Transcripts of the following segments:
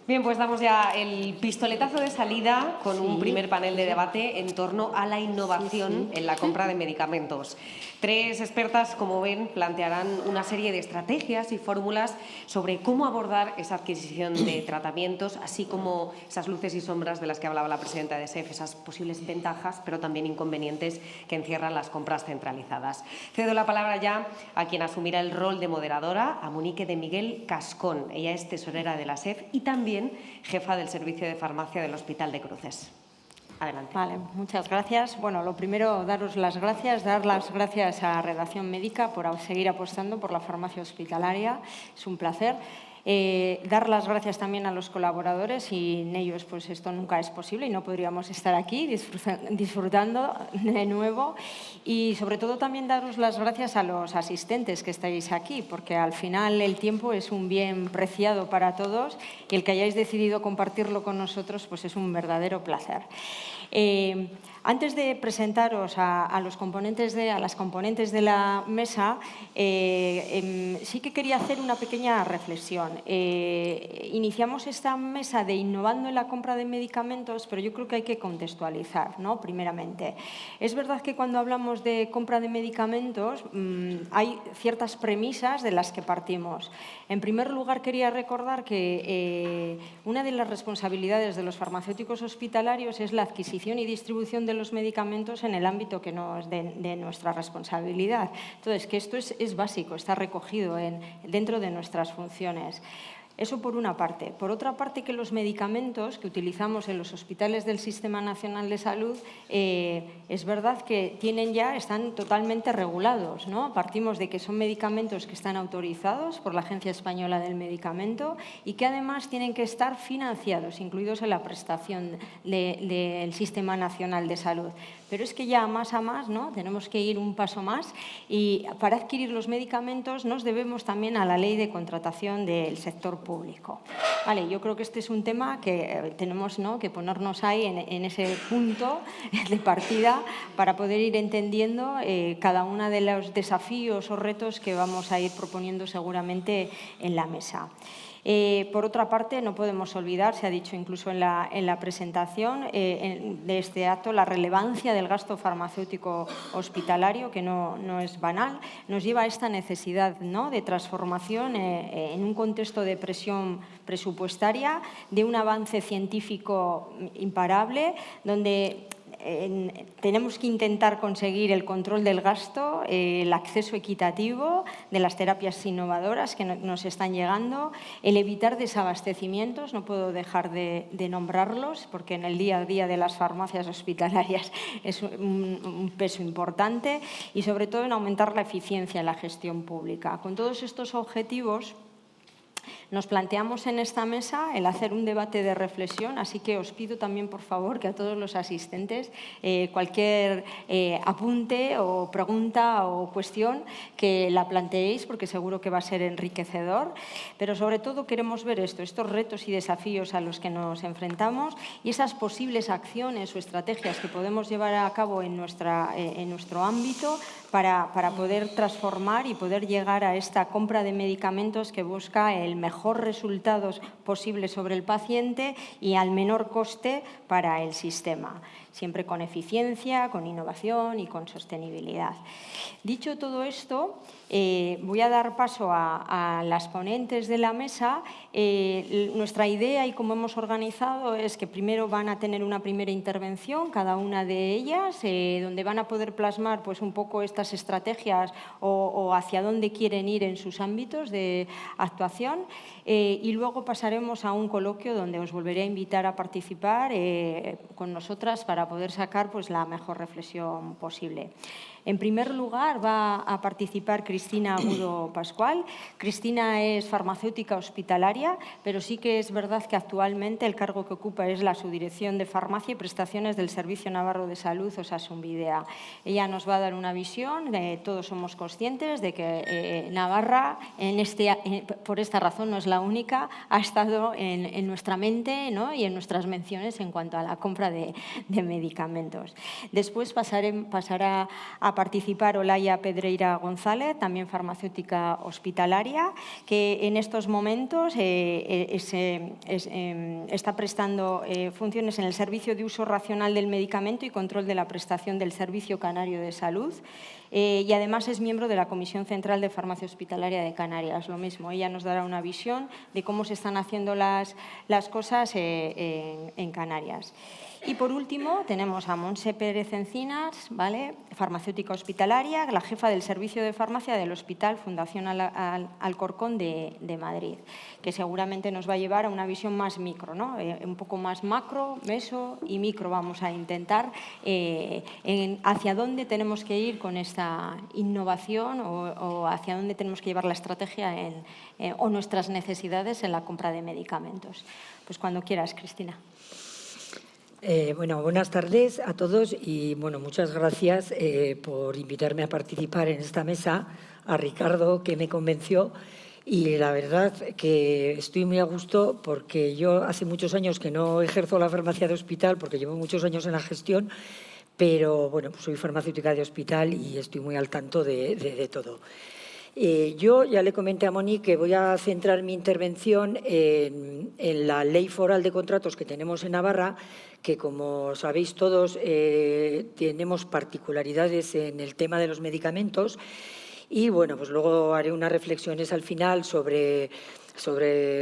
Bien, pues damos ya el pistoletazo de salida con un primer panel de debate en torno a la innovación en la compra de medicamentos. Tres expertas, como ven, plantearán una serie de estrategias y fórmulas sobre cómo abordar esa adquisición de tratamientos, así como esas luces y sombras de las que hablaba la presidenta de SEF, esas posibles ventajas, pero también inconvenientes que encierran las compras centralizadas. Cedo la palabra ya a quien asumirá el rol de moderadora, a Monique de Miguel Cascón. Ella es tesorera de la SEF y también jefa del Servicio de Farmacia del Hospital de Cruces. Adelante. Vale, muchas gracias. Bueno, lo primero, dar las gracias a Redacción Médica por seguir apostando por la farmacia hospitalaria. Es un placer. Dar las gracias también a los colaboradores, sin ellos pues esto nunca es posible y no podríamos estar aquí disfrutando de nuevo. Y sobre todo también daros las gracias a los asistentes que estáis aquí, porque al final el tiempo es un bien preciado para todos y el que hayáis decidido compartirlo con nosotros pues es un verdadero placer. Antes de presentaros a las componentes de la mesa, sí que quería hacer una pequeña reflexión. Iniciamos esta mesa de innovando en la compra de medicamentos, pero yo creo que hay que contextualizar, ¿no? Primeramente. Es verdad que cuando hablamos de compra de medicamentos hay ciertas premisas de las que partimos. En primer lugar, quería recordar que una de las responsabilidades de los farmacéuticos hospitalarios es la adquisición y distribución de los medicamentos en el ámbito que no es de nuestra responsabilidad. Entonces, que esto es básico, está recogido dentro de nuestras funciones. Eso por una parte. Por otra parte, que los medicamentos que utilizamos en los hospitales del Sistema Nacional de Salud es verdad que están totalmente regulados, ¿no? Partimos de que son medicamentos que están autorizados por la Agencia Española del Medicamento y que además tienen que estar financiados, incluidos en la prestación del Sistema Nacional de Salud. Pero es que ya más a más, ¿no? Tenemos que ir un paso más y para adquirir los medicamentos nos debemos también a la Ley de Contratación del Sector Público. Vale, yo creo que este es un tema que tenemos, ¿no?, que ponernos ahí en ese punto de partida para poder ir entendiendo cada uno de los desafíos o retos que vamos a ir proponiendo seguramente en la mesa. Por otra parte, no podemos olvidar, se ha dicho incluso en la presentación de este acto, la relevancia del gasto farmacéutico hospitalario, que no es banal, nos lleva a esta necesidad, ¿no?, de transformación en un contexto de presión presupuestaria, de un avance científico imparable, donde tenemos que intentar conseguir el control del gasto, el acceso equitativo de las terapias innovadoras que nos están llegando, el evitar desabastecimientos, no puedo dejar de nombrarlos porque en el día a día de las farmacias hospitalarias es un peso importante y sobre todo en aumentar la eficiencia en la gestión pública. Con todos estos objetivos nos planteamos en esta mesa el hacer un debate de reflexión, así que os pido también, por favor, que a todos los asistentes cualquier apunte o pregunta o cuestión que la planteéis, porque seguro que va a ser enriquecedor. Pero sobre todo queremos ver estos retos y desafíos a los que nos enfrentamos y esas posibles acciones o estrategias que podemos llevar a cabo en nuestro ámbito para poder transformar y poder llegar a esta compra de medicamentos que busca el mejor resultados posible sobre el paciente y al menor coste para el sistema, siempre con eficiencia, con innovación y con sostenibilidad. Dicho todo esto, voy a dar paso a las ponentes de la mesa. Nuestra idea y cómo hemos organizado es que primero van a tener una primera intervención, cada una de ellas, donde van a poder plasmar pues, un poco estas estrategias o hacia dónde quieren ir en sus ámbitos de actuación. Y luego pasaremos a un coloquio donde os volveré a invitar a participar con nosotras para poder sacar pues, la mejor reflexión posible. En primer lugar, va a participar Cristina Agudo Pascual. Cristina es farmacéutica hospitalaria, pero sí que es verdad que actualmente el cargo que ocupa es la subdirección de Farmacia y Prestaciones del Servicio Navarro de Salud, Osasunbidea. Ella nos va a dar una visión, todos somos conscientes de que Navarra, por esta razón no es la única, ha estado en nuestra mente, ¿no?, y en nuestras menciones en cuanto a la compra de medicamentos. Después pasará a a participar Olaya Pedreira González, también farmacéutica hospitalaria, que en estos momentos está prestando funciones en el Servicio de Uso Racional del Medicamento y Control de la Prestación del Servicio Canario de Salud. Y además es miembro de la Comisión Central de Farmacia Hospitalaria de Canarias. Lo mismo, ella nos dará una visión de cómo se están haciendo las cosas en Canarias. Y por último tenemos a Montse Pérez Encinas, ¿vale? Farmacéutica hospitalaria, la jefa del Servicio de Farmacia del Hospital Fundación Alcorcón de Madrid, que seguramente nos va a llevar a una visión más micro, ¿no? Un poco más macro, meso y micro. Vamos a intentar hacia dónde tenemos que ir con esta innovación o hacia dónde tenemos que llevar la estrategia o nuestras necesidades en la compra de medicamentos. Pues cuando quieras, Cristina. Bueno, buenas tardes a todos y bueno, muchas gracias por invitarme a participar en esta mesa, a Ricardo, que me convenció, y la verdad que estoy muy a gusto porque yo hace muchos años que no ejerzo la farmacia de hospital porque llevo muchos años en la gestión, pero bueno, pues soy farmacéutica de hospital y estoy muy al tanto de todo. Yo ya le comenté a Moni que voy a centrar mi intervención en la Ley Foral de Contratos que tenemos en Navarra, que como sabéis todos tenemos particularidades en el tema de los medicamentos y bueno, pues luego haré unas reflexiones al final sobre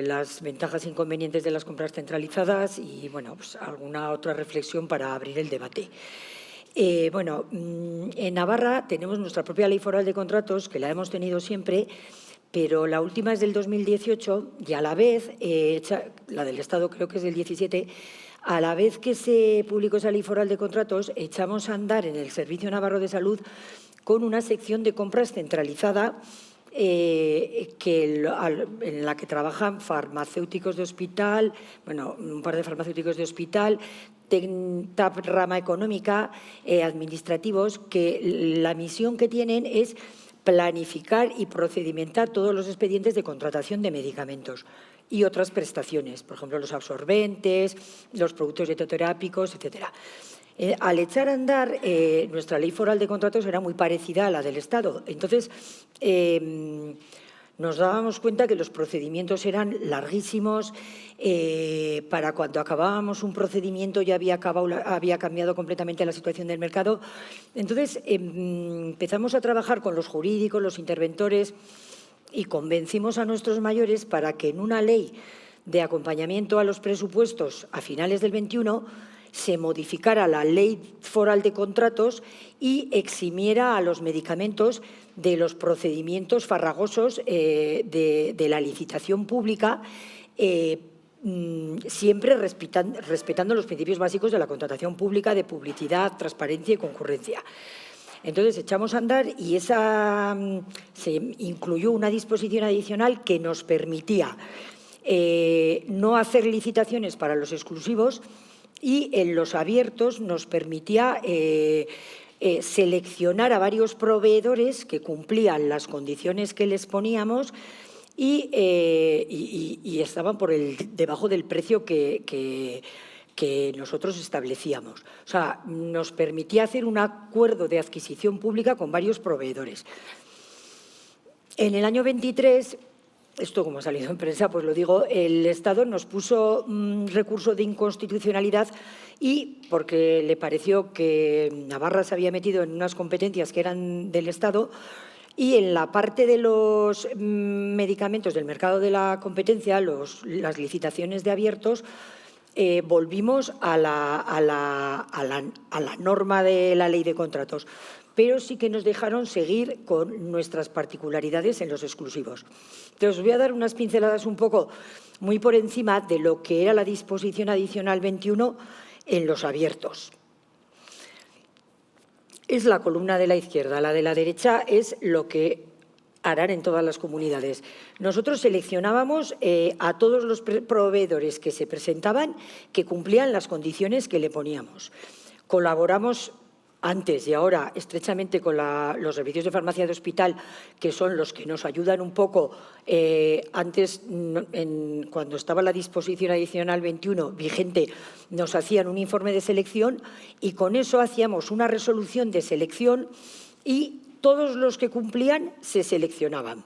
las ventajas e inconvenientes de las compras centralizadas y bueno, pues alguna otra reflexión para abrir el debate. Bueno, en Navarra tenemos nuestra propia Ley Foral de Contratos, que la hemos tenido siempre, pero la última es del 2018 y a la vez, la del Estado creo que es del 17, a la vez que se publicó esa Ley Foral de Contratos, echamos a andar en el Servicio Navarro de Salud con una sección de compras centralizada en la que trabajan farmacéuticos de hospital, bueno, un par de farmacéuticos de hospital, rama económica, administrativos, que la misión que tienen es planificar y procedimentar todos los expedientes de contratación de medicamentos y otras prestaciones, por ejemplo, los absorbentes, los productos dietoterápicos, etcétera. Al echar a andar, nuestra Ley Foral de Contratos era muy parecida a la del Estado. Entonces, nos dábamos cuenta que los procedimientos eran larguísimos. Para cuando acabábamos un procedimiento ya había cambiado completamente la situación del mercado. Entonces, empezamos a trabajar con los jurídicos, los interventores y convencimos a nuestros mayores para que en una ley de acompañamiento a los presupuestos a finales del 21 se modificara la Ley Foral de Contratos y eximiera a los medicamentos de los procedimientos farragosos de la licitación pública, siempre respetando los principios básicos de la contratación pública de publicidad, transparencia y concurrencia. Entonces, echamos a andar y se incluyó una disposición adicional que nos permitía no hacer licitaciones para los exclusivos y en los abiertos nos permitía seleccionar a varios proveedores que cumplían las condiciones que les poníamos y estaban debajo del precio que nosotros establecíamos. O sea, nos permitía hacer un acuerdo de adquisición pública con varios proveedores. En el año 23, esto como ha salido en prensa, pues lo digo, el Estado nos puso un recurso de inconstitucionalidad y porque le pareció que Navarra se había metido en unas competencias que eran del Estado y en la parte de los medicamentos del mercado de la competencia, las licitaciones de abiertos, volvimos a la norma de la ley de contratos, pero sí que nos dejaron seguir con nuestras particularidades en los exclusivos. Entonces, os voy a dar unas pinceladas un poco muy por encima de lo que era la disposición adicional 21 en los abiertos. Es la columna de la izquierda, la de la derecha es lo que harán en todas las comunidades. Nosotros seleccionábamos a todos los proveedores que se presentaban que cumplían las condiciones que le poníamos. Colaboramos antes y ahora estrechamente con los servicios de farmacia de hospital, que son los que nos ayudan un poco. Antes, cuando estaba la disposición adicional 21 vigente, nos hacían un informe de selección y con eso hacíamos una resolución de selección y todos los que cumplían se seleccionaban.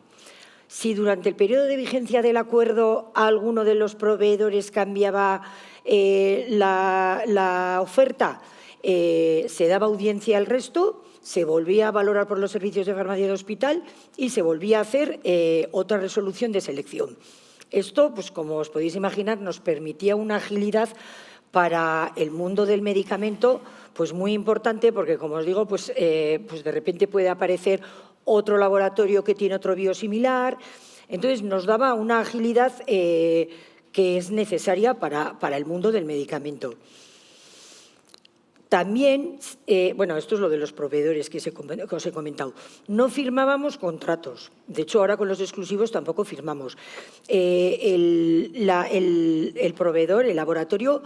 Si durante el periodo de vigencia del acuerdo alguno de los proveedores cambiaba la oferta, se daba audiencia al resto, se volvía a valorar por los servicios de farmacia de hospital y se volvía a hacer otra resolución de selección. Esto, pues como os podéis imaginar, nos permitía una agilidad para el mundo del medicamento pues muy importante, porque, como os digo, pues de repente puede aparecer otro laboratorio que tiene otro biosimilar. Entonces, nos daba una agilidad que es necesaria para el mundo del medicamento. También, bueno, esto es lo de los proveedores que os he comentado. No firmábamos contratos. De hecho, ahora con los exclusivos tampoco firmamos. El proveedor, el laboratorio,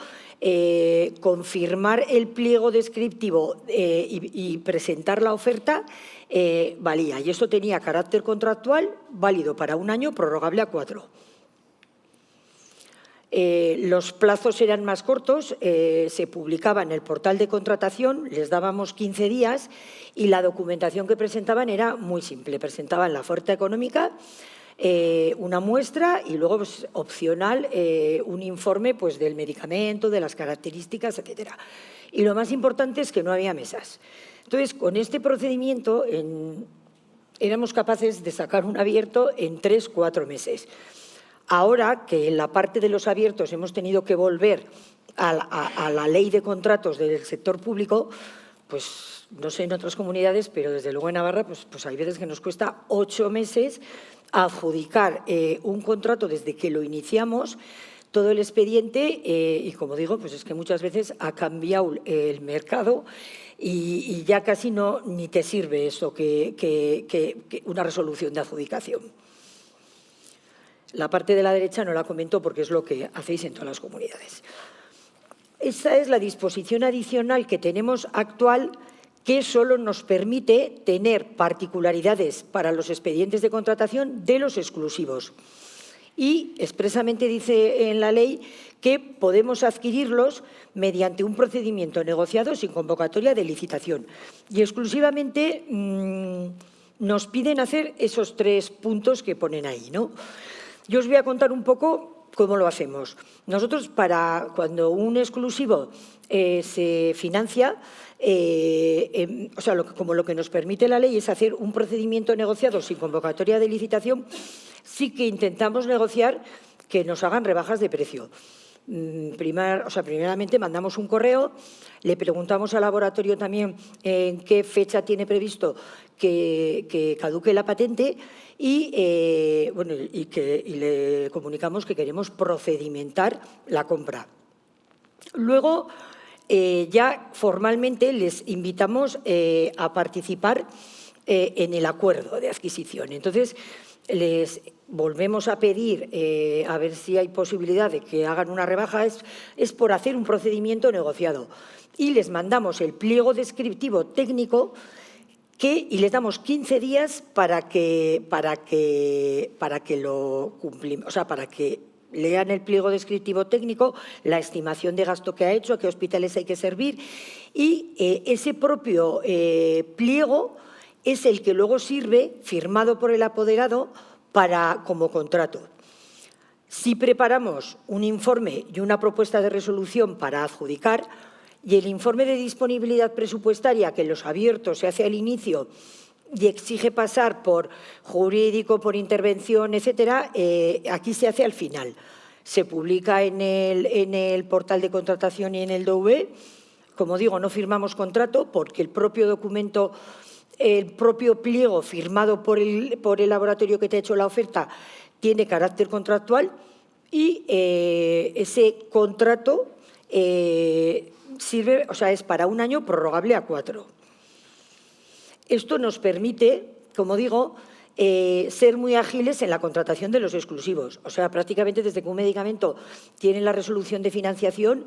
confirmar el pliego descriptivo y presentar la oferta valía. Y esto tenía carácter contractual, válido para 1 año, prorrogable a 4. Los plazos eran más cortos, se publicaba en el portal de contratación, les dábamos 15 días y la documentación que presentaban era muy simple. Presentaban la oferta económica, una muestra y luego, pues, opcional, un informe pues, del medicamento, de las características, etcétera. Y lo más importante es que no había mesas. Entonces, con este procedimiento éramos capaces de sacar un abierto en 3-4 meses. Ahora que en la parte de los abiertos hemos tenido que volver a la ley de contratos del sector público, pues no sé en otras comunidades, pero desde luego en Navarra pues hay veces que nos cuesta 8 meses adjudicar un contrato desde que lo iniciamos, todo el expediente, y como digo, pues es que muchas veces ha cambiado el mercado y ya casi ni te sirve eso que una resolución de adjudicación. La parte de la derecha no la comento porque es lo que hacéis en todas las comunidades. Esta es la disposición adicional que tenemos actual, que solo nos permite tener particularidades para los expedientes de contratación de los exclusivos. Y expresamente dice en la ley que podemos adquirirlos mediante un procedimiento negociado sin convocatoria de licitación. Y exclusivamente nos piden hacer esos 3 puntos que ponen ahí, ¿no? Yo os voy a contar un poco cómo lo hacemos. Nosotros, cuando un exclusivo se financia, como lo que nos permite la ley es hacer un procedimiento negociado sin convocatoria de licitación, sí que intentamos negociar que nos hagan rebajas de precio. Primeramente mandamos un correo, le preguntamos al laboratorio también en qué fecha tiene previsto que caduque la patente y le comunicamos que queremos procedimentar la compra. Luego, ya formalmente les invitamos a participar en el acuerdo de adquisición. Entonces, les volvemos a pedir a ver si hay posibilidad de que hagan una rebaja, es por hacer un procedimiento negociado. Y les mandamos el pliego descriptivo técnico y les damos 15 días para que lo cumplimos, o sea, para que lean el pliego descriptivo técnico, la estimación de gasto que ha hecho, a qué hospitales hay que servir, y ese propio pliego es el que luego sirve, firmado por el apoderado, como contrato. Si preparamos un informe y una propuesta de resolución para adjudicar, y el informe de disponibilidad presupuestaria, que en los abiertos se hace al inicio y exige pasar por jurídico, por intervención, etcétera, aquí se hace al final. Se publica en el portal de contratación y en el DOV. Como digo, no firmamos contrato porque el propio documento, el propio pliego firmado por el laboratorio que te ha hecho la oferta tiene carácter contractual y ese contrato sirve, o sea, es para 1 año prorrogable a 4. Esto nos permite, como digo, ser muy ágiles en la contratación de los exclusivos. O sea, prácticamente desde que un medicamento tiene la resolución de financiación,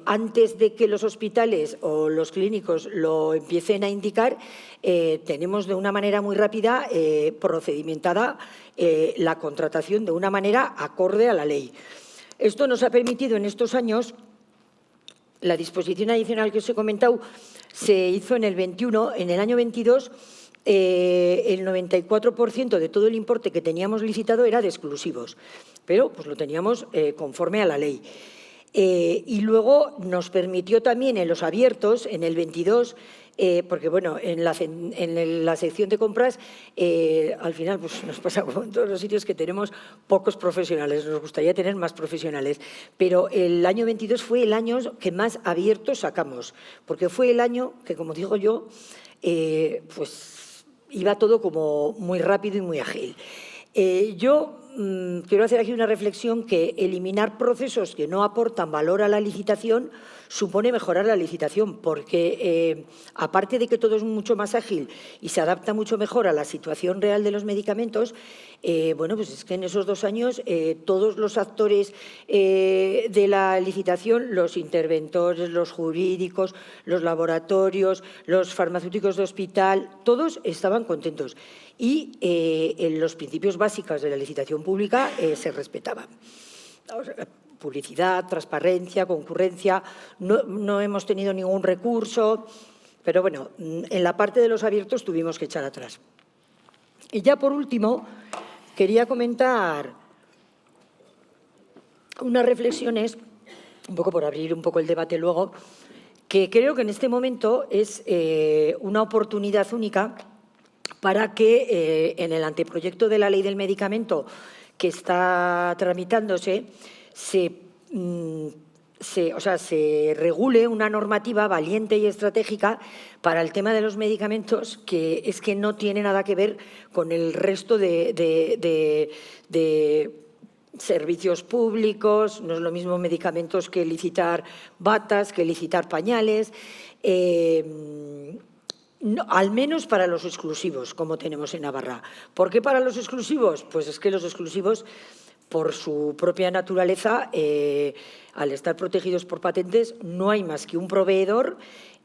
antes de que los hospitales o los clínicos lo empiecen a indicar, tenemos de una manera muy rápida procedimentada la contratación de una manera acorde a la ley. Esto nos ha permitido en estos años, la disposición adicional que os he comentado, se hizo en el 21. En el año 22, el 94% de todo el importe que teníamos licitado era de exclusivos, pero pues lo teníamos conforme a la ley. Y luego nos permitió también en los abiertos, en el 22, porque bueno, en la sección de compras, al final pues nos pasa como en todos los sitios que tenemos pocos profesionales, nos gustaría tener más profesionales, pero el año 22 fue el año que más abiertos sacamos, porque fue el año que, como digo yo, pues iba todo como muy rápido y muy ágil. Yo quiero hacer aquí una reflexión que eliminar procesos que no aportan valor a la licitación supone mejorar la licitación, porque aparte de que todo es mucho más ágil y se adapta mucho mejor a la situación real de los medicamentos, bueno, pues es que en esos 2 años todos los actores de la licitación, los interventores, los jurídicos, los laboratorios, los farmacéuticos de hospital, todos estaban contentos y en los principios básicos de la licitación pública se respetaban. Publicidad, transparencia, concurrencia, no hemos tenido ningún recurso, pero bueno, en la parte de los abiertos tuvimos que echar atrás. Y ya por último, quería comentar unas reflexiones, un poco por abrir un poco el debate luego, que creo que en este momento es una oportunidad única para que en el anteproyecto de la Ley del Medicamento que está tramitándose se regule una normativa valiente y estratégica para el tema de los medicamentos, que es que no tiene nada que ver con el resto de servicios públicos, no es lo mismo medicamentos que licitar batas, que licitar pañales, no, al menos para los exclusivos, como tenemos en Navarra. ¿Por qué para los exclusivos? Pues es que los exclusivos, por su propia naturaleza, al estar protegidos por patentes, no hay más que un proveedor.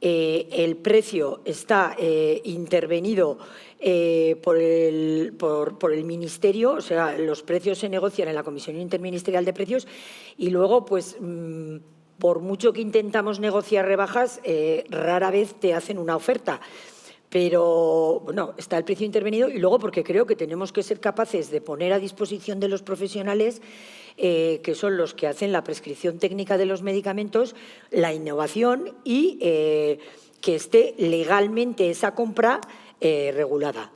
El precio está intervenido por el Ministerio, o sea, los precios se negocian en la Comisión Interministerial de Precios y luego, pues, por mucho que intentamos negociar rebajas, rara vez te hacen una oferta. Pero, bueno, está el precio intervenido y luego porque creo que tenemos que ser capaces de poner a disposición de los profesionales, que son los que hacen la prescripción técnica de los medicamentos, la innovación y que esté legalmente esa compra regulada.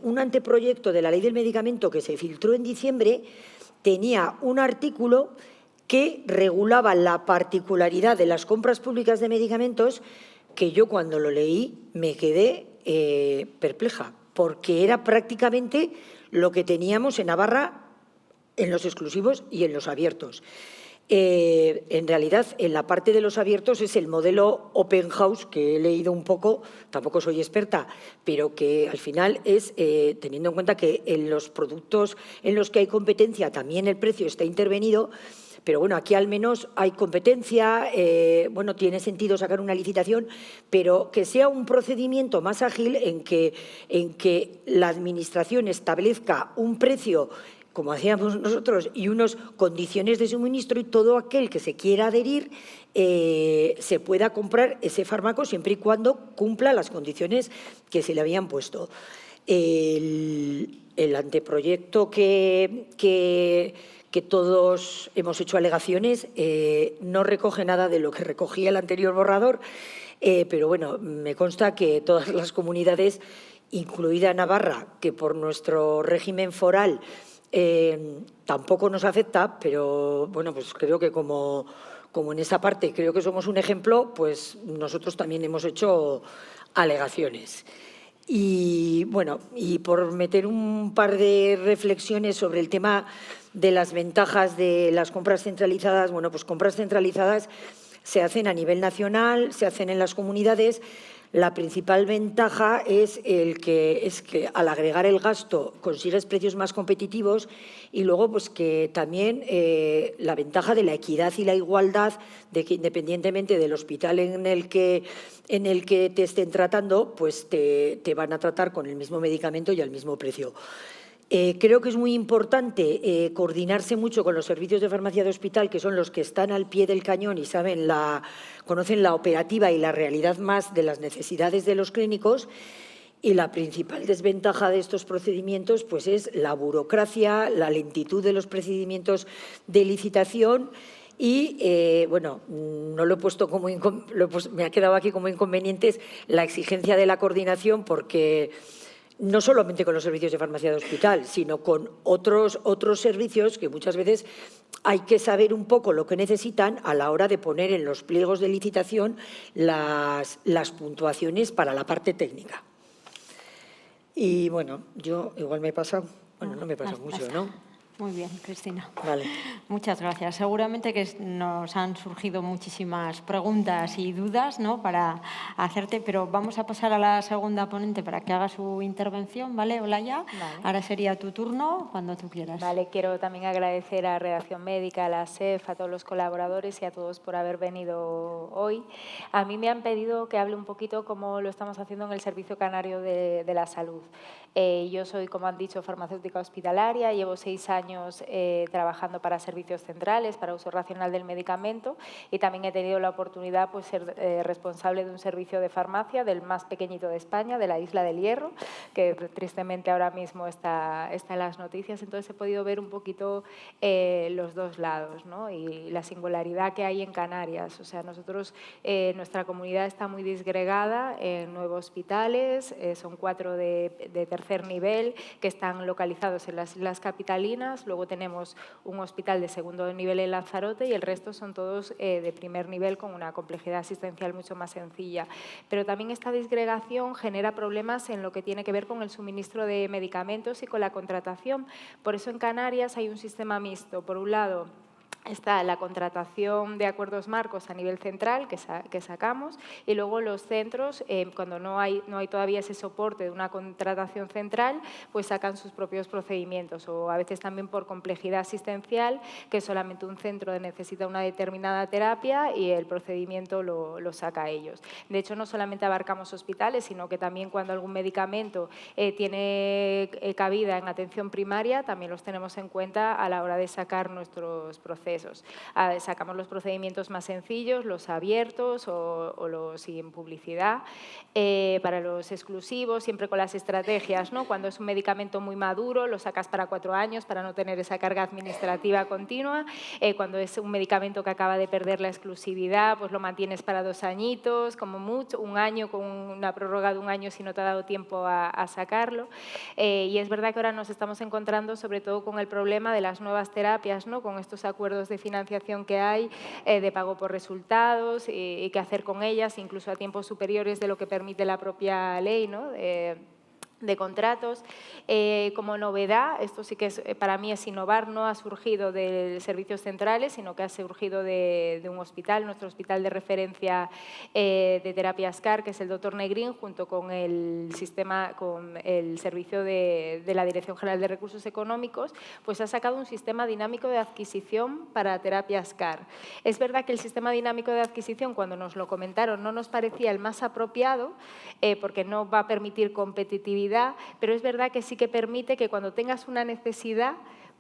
Un anteproyecto de la Ley del Medicamento que se filtró en diciembre tenía un artículo que regulaba la particularidad de las compras públicas de medicamentos, que yo cuando lo leí me quedé perpleja, porque era prácticamente lo que teníamos en Navarra en los exclusivos y en los abiertos. En realidad, en la parte de los abiertos es el modelo Open House, que he leído un poco, tampoco soy experta, pero que al final es, teniendo en cuenta que en los productos en los que hay competencia también el precio está intervenido. Pero bueno, aquí al menos hay competencia, bueno, tiene sentido sacar una licitación, pero que sea un procedimiento más ágil en que la Administración establezca un precio, como hacíamos nosotros, y unas condiciones de suministro, y todo aquel que se quiera adherir se pueda comprar ese fármaco siempre y cuando cumpla las condiciones que se le habían puesto. El anteproyecto que todos hemos hecho alegaciones, no recoge nada de lo que recogía el anterior borrador, pero bueno, me consta que todas las comunidades, incluida Navarra, que por nuestro régimen foral tampoco nos afecta, pero bueno, pues creo que como en esa parte creo que somos un ejemplo, pues nosotros también hemos hecho alegaciones. Y bueno, y por meter un par de reflexiones sobre el tema de las ventajas de las compras centralizadas, bueno, pues compras centralizadas se hacen a nivel nacional, se hacen en las comunidades. La principal ventaja es que al agregar el gasto consigues precios más competitivos y luego pues que también la ventaja de la equidad y la igualdad de que independientemente del hospital en el que te estén tratando, pues te van a tratar con el mismo medicamento y al mismo precio. Creo que es muy importante coordinarse mucho con los servicios de farmacia de hospital, que son los que están al pie del cañón y conocen la operativa y la realidad más de las necesidades de los clínicos. Y la principal desventaja de estos procedimientos pues, es la burocracia, la lentitud de los procedimientos de licitación y, bueno, no lo he puesto como me ha quedado aquí como inconvenientes la exigencia de la coordinación, porque no solamente con los servicios de farmacia de hospital, sino con otros servicios que muchas veces hay que saber un poco lo que necesitan a la hora de poner en los pliegos de licitación las puntuaciones para la parte técnica. Y bueno, yo igual me he pasado, bueno, no me he pasado mucho, ¿no? Muy bien, Cristina. Vale. Muchas gracias. Seguramente que nos han surgido muchísimas preguntas y dudas, ¿no?, para hacerte, pero vamos a pasar a la segunda ponente para que haga su intervención, ¿vale, Olaya? Vale. Ahora sería tu turno, cuando tú quieras. Vale, quiero también agradecer a Redacción Médica, a la SEF, a todos los colaboradores y a todos por haber venido hoy. A mí me han pedido que hable un poquito cómo lo estamos haciendo en el Servicio Canario de la Salud. Yo soy, como han dicho, farmacéutica hospitalaria, llevo 6 años trabajando para servicios centrales, para uso racional del medicamento, y también he tenido la oportunidad de ser responsable de un servicio de farmacia del más pequeñito de España, de la Isla del Hierro, que tristemente ahora mismo está en las noticias. Entonces he podido ver un poquito los dos lados, ¿no?, y la singularidad que hay en Canarias. O sea, nosotros, nuestra comunidad está muy disgregada en 9 hospitales, son 4 de tercer nivel que están localizados en las islas capitalinas. Luego tenemos un hospital de segundo nivel en Lanzarote y el resto son todos de primer nivel con una complejidad asistencial mucho más sencilla. Pero también esta disgregación genera problemas en lo que tiene que ver con el suministro de medicamentos y con la contratación. Por eso en Canarias hay un sistema mixto. Por un lado, está la contratación de acuerdos marcos a nivel central que sacamos, y luego los centros, cuando no hay todavía ese soporte de una contratación central, pues sacan sus propios procedimientos, o a veces también por complejidad asistencial, que solamente un centro necesita una determinada terapia y el procedimiento lo saca ellos. De hecho, no solamente abarcamos hospitales, sino que también cuando algún medicamento tiene cabida en atención primaria, también los tenemos en cuenta a la hora de sacar nuestros procesos. Sacamos los procedimientos más sencillos, los abiertos o los sin publicidad. Para los exclusivos, siempre con las estrategias, ¿no? Cuando es un medicamento muy maduro, lo sacas para 4 años para no tener esa carga administrativa continua. Cuando es un medicamento que acaba de perder la exclusividad, pues lo mantienes para 2 añitos, como mucho, 1 año, con una prórroga de 1 año si no te ha dado tiempo a sacarlo. Y es verdad que ahora nos estamos encontrando sobre todo con el problema de las nuevas terapias, ¿no?, con estos acuerdos de financiación que hay, de pago por resultados y qué hacer con ellas, incluso a tiempos superiores de lo que permite la propia ley, ¿no?, de contratos. Como novedad, esto sí que para mí es innovar, no ha surgido de servicios centrales, sino que ha surgido de un hospital, nuestro hospital de referencia de terapias CAR, que es el Dr. Negrín, junto con el servicio de la Dirección General de Recursos Económicos, pues ha sacado un sistema dinámico de adquisición para terapias CAR. Es verdad que el sistema dinámico de adquisición, cuando nos lo comentaron, no nos parecía el más apropiado, porque no va a permitir competitividad, pero es verdad que sí que permite que cuando tengas una necesidad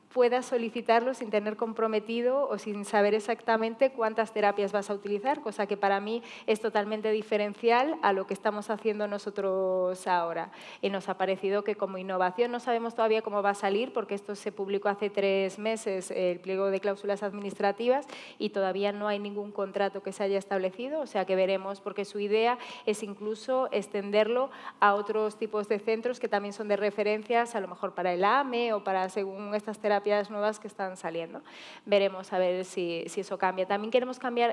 puedas solicitarlo sin tener comprometido o sin saber exactamente cuántas terapias vas a utilizar, cosa que para mí es totalmente diferencial a lo que estamos haciendo nosotros ahora. Y nos ha parecido que como innovación, no sabemos todavía cómo va a salir, porque esto se publicó hace 3 meses, el pliego de cláusulas administrativas, y todavía no hay ningún contrato que se haya establecido, o sea que veremos, porque su idea es incluso extenderlo a otros tipos de centros que también son de referencias, a lo mejor para el AME o para según estas terapias nuevas que están saliendo. Veremos a ver si eso cambia. También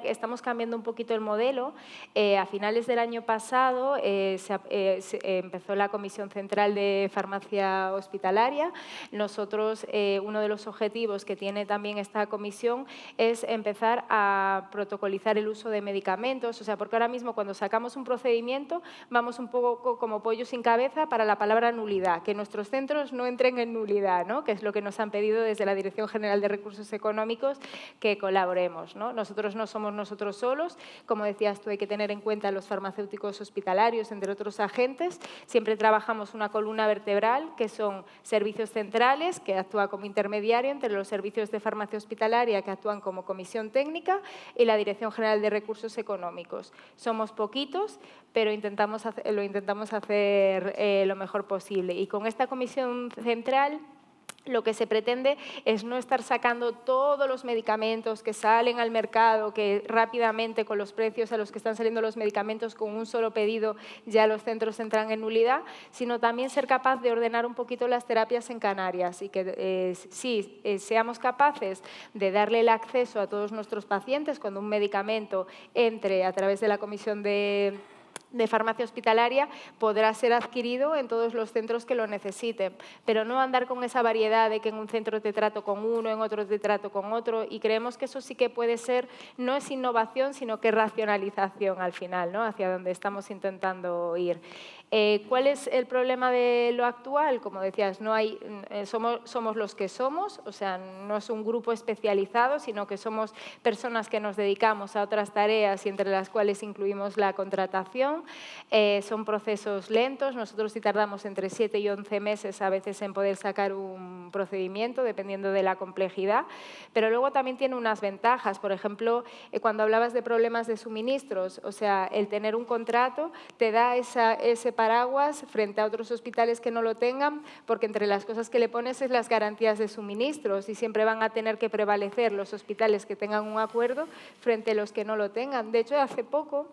estamos cambiando un poquito el modelo. A finales del año pasado empezó la Comisión Central de Farmacia Hospitalaria. Nosotros, uno de los objetivos que tiene también esta comisión es empezar a protocolizar el uso de medicamentos, o sea, porque ahora mismo cuando sacamos un procedimiento vamos un poco como pollo sin cabeza para la palabra nulidad, que nuestros centros no entren en nulidad, ¿no?, que es lo que nos han pedido pedido desde la Dirección General de Recursos Económicos que colaboremos, ¿no? Nosotros no somos nosotros solos, como decías tú, hay que tener en cuenta los farmacéuticos hospitalarios, entre otros agentes. Siempre trabajamos una columna vertebral, que son servicios centrales, que actúa como intermediario entre los servicios de farmacia hospitalaria, que actúan como comisión técnica, y la Dirección General de Recursos Económicos. Somos poquitos, pero lo intentamos hacer lo mejor posible. Y con esta comisión central, lo que se pretende es no estar sacando todos los medicamentos que salen al mercado, que rápidamente con los precios a los que están saliendo los medicamentos con un solo pedido ya los centros entran en nulidad, sino también ser capaz de ordenar un poquito las terapias en Canarias y que seamos capaces de darle el acceso a todos nuestros pacientes cuando un medicamento entre a través de la comisión de farmacia hospitalaria podrá ser adquirido en todos los centros que lo necesiten, pero no andar con esa variedad de que en un centro te trato con uno, en otro te trato con otro, y creemos que eso sí que puede ser, no es innovación, sino que es racionalización al final, ¿no? Hacia donde estamos intentando ir. ¿Cuál es el problema de lo actual? Como decías, somos los que somos, o sea, no es un grupo especializado, sino que somos personas que nos dedicamos a otras tareas y entre las cuales incluimos la contratación. Son procesos lentos, nosotros sí tardamos entre 7 y 11 meses a veces en poder sacar un procedimiento, dependiendo de la complejidad, pero luego también tiene unas ventajas. Por ejemplo, cuando hablabas de problemas de suministros, o sea, el tener un contrato te da ese paraguas frente a otros hospitales que no lo tengan, porque entre las cosas que le pones es las garantías de suministros y siempre van a tener que prevalecer los hospitales que tengan un acuerdo frente a los que no lo tengan. De hecho, hace poco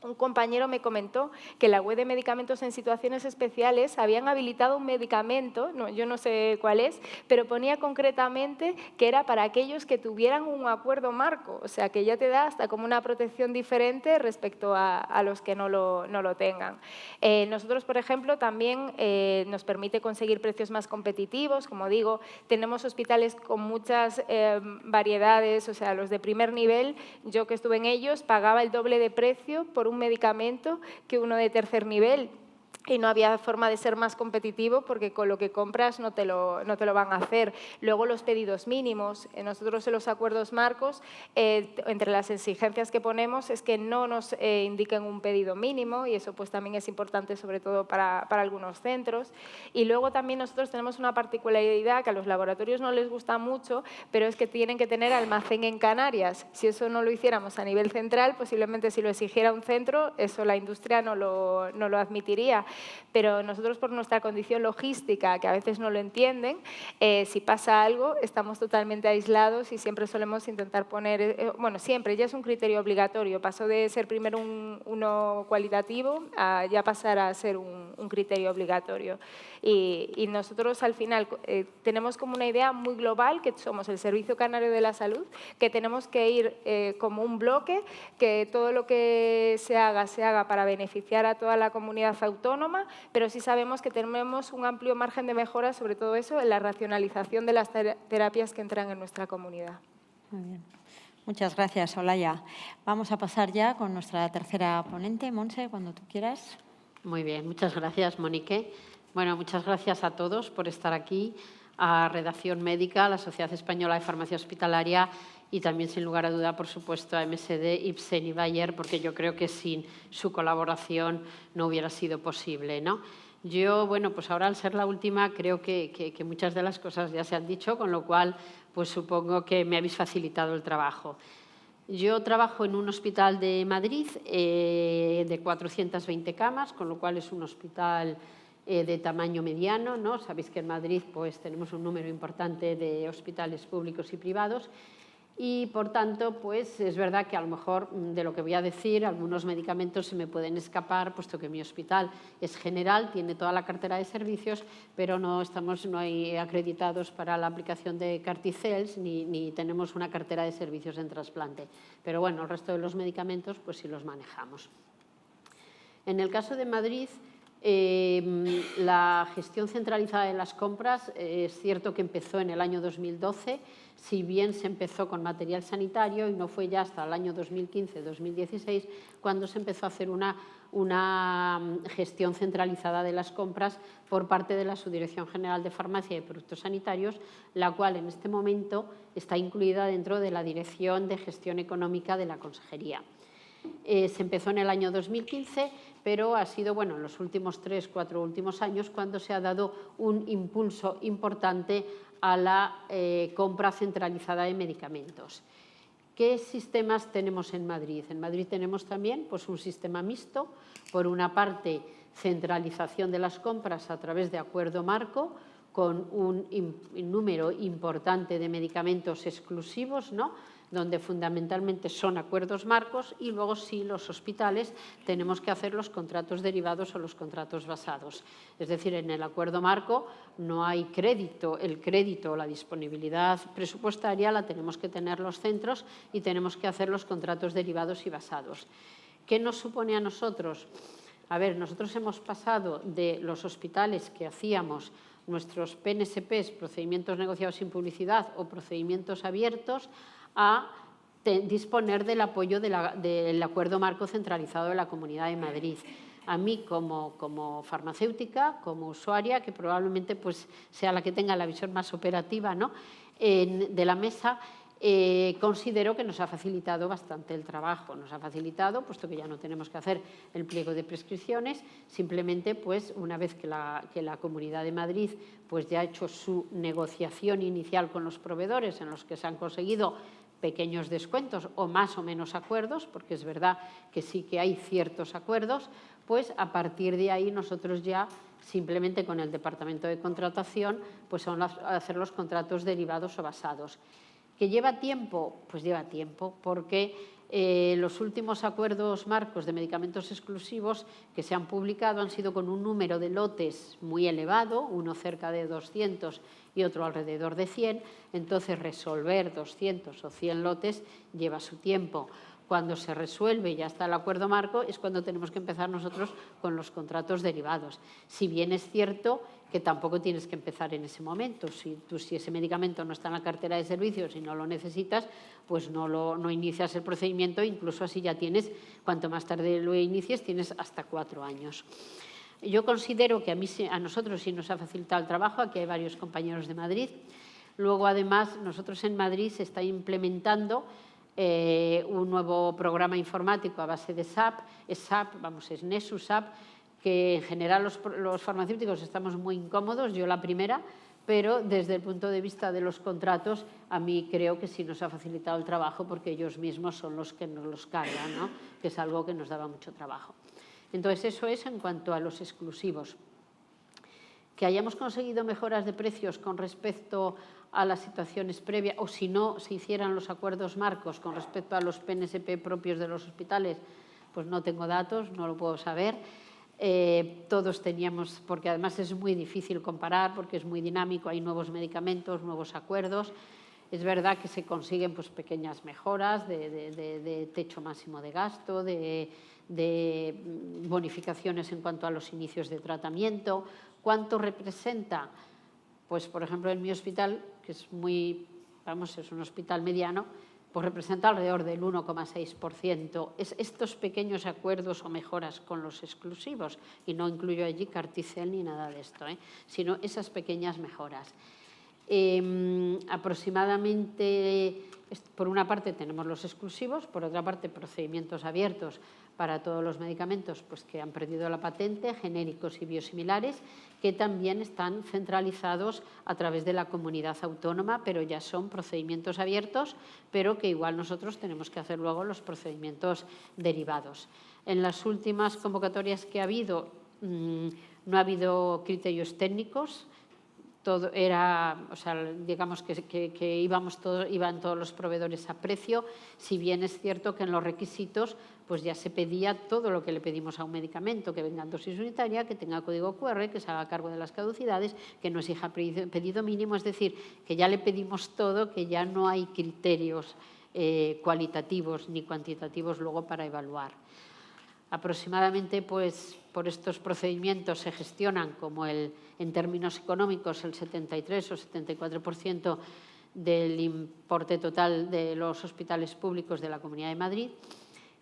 un compañero me comentó que la web de medicamentos en situaciones especiales habían habilitado un medicamento, yo no sé cuál es, pero ponía concretamente que era para aquellos que tuvieran un acuerdo marco, o sea, que ya te da hasta como una protección diferente respecto a los que no lo tengan. Nosotros, por ejemplo, también nos permite conseguir precios más competitivos. Como digo, tenemos hospitales con muchas variedades, o sea, los de primer nivel, yo que estuve en ellos, pagaba el doble de precio por un medicamento que uno de tercer nivel. Y no había forma de ser más competitivo porque con lo que compras no te lo van a hacer. Luego los pedidos mínimos. Nosotros en los acuerdos marcos, entre las exigencias que ponemos es que no nos indiquen un pedido mínimo y eso pues también es importante sobre todo para algunos centros. Y luego también nosotros tenemos una particularidad que a los laboratorios no les gusta mucho, pero es que tienen que tener almacén en Canarias. Si eso no lo hiciéramos a nivel central, posiblemente si lo exigiera un centro, eso la industria no lo admitiría. Pero nosotros por nuestra condición logística, que a veces no lo entienden, si pasa algo estamos totalmente aislados y siempre solemos intentar poner, bueno, siempre, ya es un criterio obligatorio, pasó de ser primero uno cualitativo a ya pasar a ser un criterio obligatorio. Y nosotros al final tenemos como una idea muy global, que somos el Servicio Canario de la Salud, que tenemos que ir como un bloque, que todo lo que se haga para beneficiar a toda la comunidad autónoma, pero sí sabemos que tenemos un amplio margen de mejora, sobre todo eso, en la racionalización de las terapias que entran en nuestra comunidad. Muy bien. Muchas gracias, Olaya. Vamos a pasar ya con nuestra tercera ponente. Montse, cuando tú quieras. Muy bien, muchas gracias, Monique. Bueno, muchas gracias a todos por estar aquí, a Redacción Médica, a la Sociedad Española de Farmacia Hospitalaria y también, sin lugar a duda, por supuesto, a MSD, Ipsen y Bayer, porque yo creo que sin su colaboración no hubiera sido posible, ¿no? Yo, bueno, pues ahora al ser la última creo que muchas de las cosas ya se han dicho, con lo cual pues supongo que me habéis facilitado el trabajo. Yo trabajo en un hospital de Madrid de 420 camas, con lo cual es un hospital de tamaño mediano, ¿no? Sabéis que en Madrid pues, tenemos un número importante de hospitales públicos y privados y, por tanto, pues, es verdad que a lo mejor de lo que voy a decir, algunos medicamentos se me pueden escapar, puesto que mi hospital es general, tiene toda la cartera de servicios, pero no hay acreditados para la aplicación de Carticels ni tenemos una cartera de servicios en trasplante. Pero bueno, el resto de los medicamentos pues sí los manejamos. En el caso de Madrid, la gestión centralizada de las compras es cierto que empezó en el año 2012, si bien se empezó con material sanitario y no fue ya hasta el año 2015-2016 cuando se empezó a hacer una una gestión centralizada de las compras por parte de la Subdirección General de Farmacia y Productos Sanitarios, la cual en este momento está incluida dentro de la Dirección de Gestión Económica de la Consejería. Se empezó en el año 2015, pero ha sido en los últimos 3-4 últimos años cuando se ha dado un impulso importante a la compra centralizada de medicamentos. ¿Qué sistemas tenemos en Madrid? En Madrid tenemos también un sistema mixto, por una parte centralización de las compras a través de acuerdo marco, con un número importante de medicamentos exclusivos, donde fundamentalmente son acuerdos marcos, y luego sí los hospitales tenemos que hacer los contratos derivados o los contratos basados. Es decir, en el acuerdo marco no hay crédito, el crédito o la disponibilidad presupuestaria la tenemos que tener los centros y tenemos que hacer los contratos derivados y basados. ¿Qué nos supone a nosotros? A ver, nosotros hemos pasado de los hospitales que hacíamos nuestros PNSPs, procedimientos negociados sin publicidad o procedimientos abiertos, a disponer del apoyo del acuerdo marco centralizado de la Comunidad de Madrid. A mí, como farmacéutica, como usuaria, que probablemente sea la que tenga la visión más operativa de la mesa, considero que nos ha facilitado bastante el trabajo. Nos ha facilitado, puesto que ya no tenemos que hacer el pliego de prescripciones, simplemente una vez que la Comunidad de Madrid ya ha hecho su negociación inicial con los proveedores, en los que se han conseguido pequeños descuentos o más o menos acuerdos, porque es verdad que sí que hay ciertos acuerdos, a partir de ahí nosotros ya simplemente con el Departamento de Contratación son hacer los contratos derivados o basados. ¿Que lleva tiempo? Pues lleva tiempo, porque los últimos acuerdos marcos de medicamentos exclusivos que se han publicado han sido con un número de lotes muy elevado, uno cerca de 200 y otro alrededor de 100, entonces resolver 200 o 100 lotes lleva su tiempo. Cuando se resuelve y ya está el acuerdo marco es cuando tenemos que empezar nosotros con los contratos derivados. Si bien es cierto que tampoco tienes que empezar en ese momento. Si ese medicamento no está en la cartera de servicios y no lo necesitas, no inicias el procedimiento, incluso así ya tienes, cuanto más tarde lo inicies, tienes hasta 4 años. Yo considero que a nosotros sí nos ha facilitado el trabajo, aquí hay varios compañeros de Madrid. Luego, además, nosotros en Madrid se está implementando un nuevo programa informático a base de SAP, es Nessus SAP, que en general los farmacéuticos estamos muy incómodos, yo la primera, pero desde el punto de vista de los contratos, a mí creo que sí nos ha facilitado el trabajo porque ellos mismos son los que nos los cargan, que es algo que nos daba mucho trabajo. Entonces, eso es en cuanto a los exclusivos. Que hayamos conseguido mejoras de precios con respecto a las situaciones previas, o si no se hicieran los acuerdos marcos con respecto a los PNSP propios de los hospitales, pues no tengo datos, no lo puedo saber. Todos teníamos, porque además es muy difícil comparar, porque es muy dinámico, hay nuevos medicamentos, nuevos acuerdos. Es verdad que se consiguen pequeñas mejoras de techo máximo de gasto, de bonificaciones en cuanto a los inicios de tratamiento. ¿Cuánto representa? Pues, por ejemplo, en mi hospital, que es es un hospital mediano, representa alrededor del 1,6%. Estos pequeños acuerdos o mejoras con los exclusivos, y no incluyo allí Carticel ni nada de esto, sino esas pequeñas mejoras. Aproximadamente, por una parte tenemos los exclusivos, por otra parte procedimientos abiertos para todos los medicamentos que han perdido la patente, genéricos y biosimilares, que también están centralizados a través de la comunidad autónoma, pero ya son procedimientos abiertos, pero que igual nosotros tenemos que hacer luego los procedimientos derivados. En las últimas convocatorias que ha habido, no ha habido criterios técnicos. Todo era, digamos que iban todos los proveedores a precio, si bien es cierto que en los requisitos ya se pedía todo lo que le pedimos a un medicamento, que venga en dosis unitaria, que tenga código QR, que se haga cargo de las caducidades, que no exija pedido mínimo, es decir, que ya le pedimos todo, que ya no hay criterios cualitativos ni cuantitativos luego para evaluar. Aproximadamente, por estos procedimientos se gestionan en términos económicos el 73 o 74% del importe total de los hospitales públicos de la Comunidad de Madrid.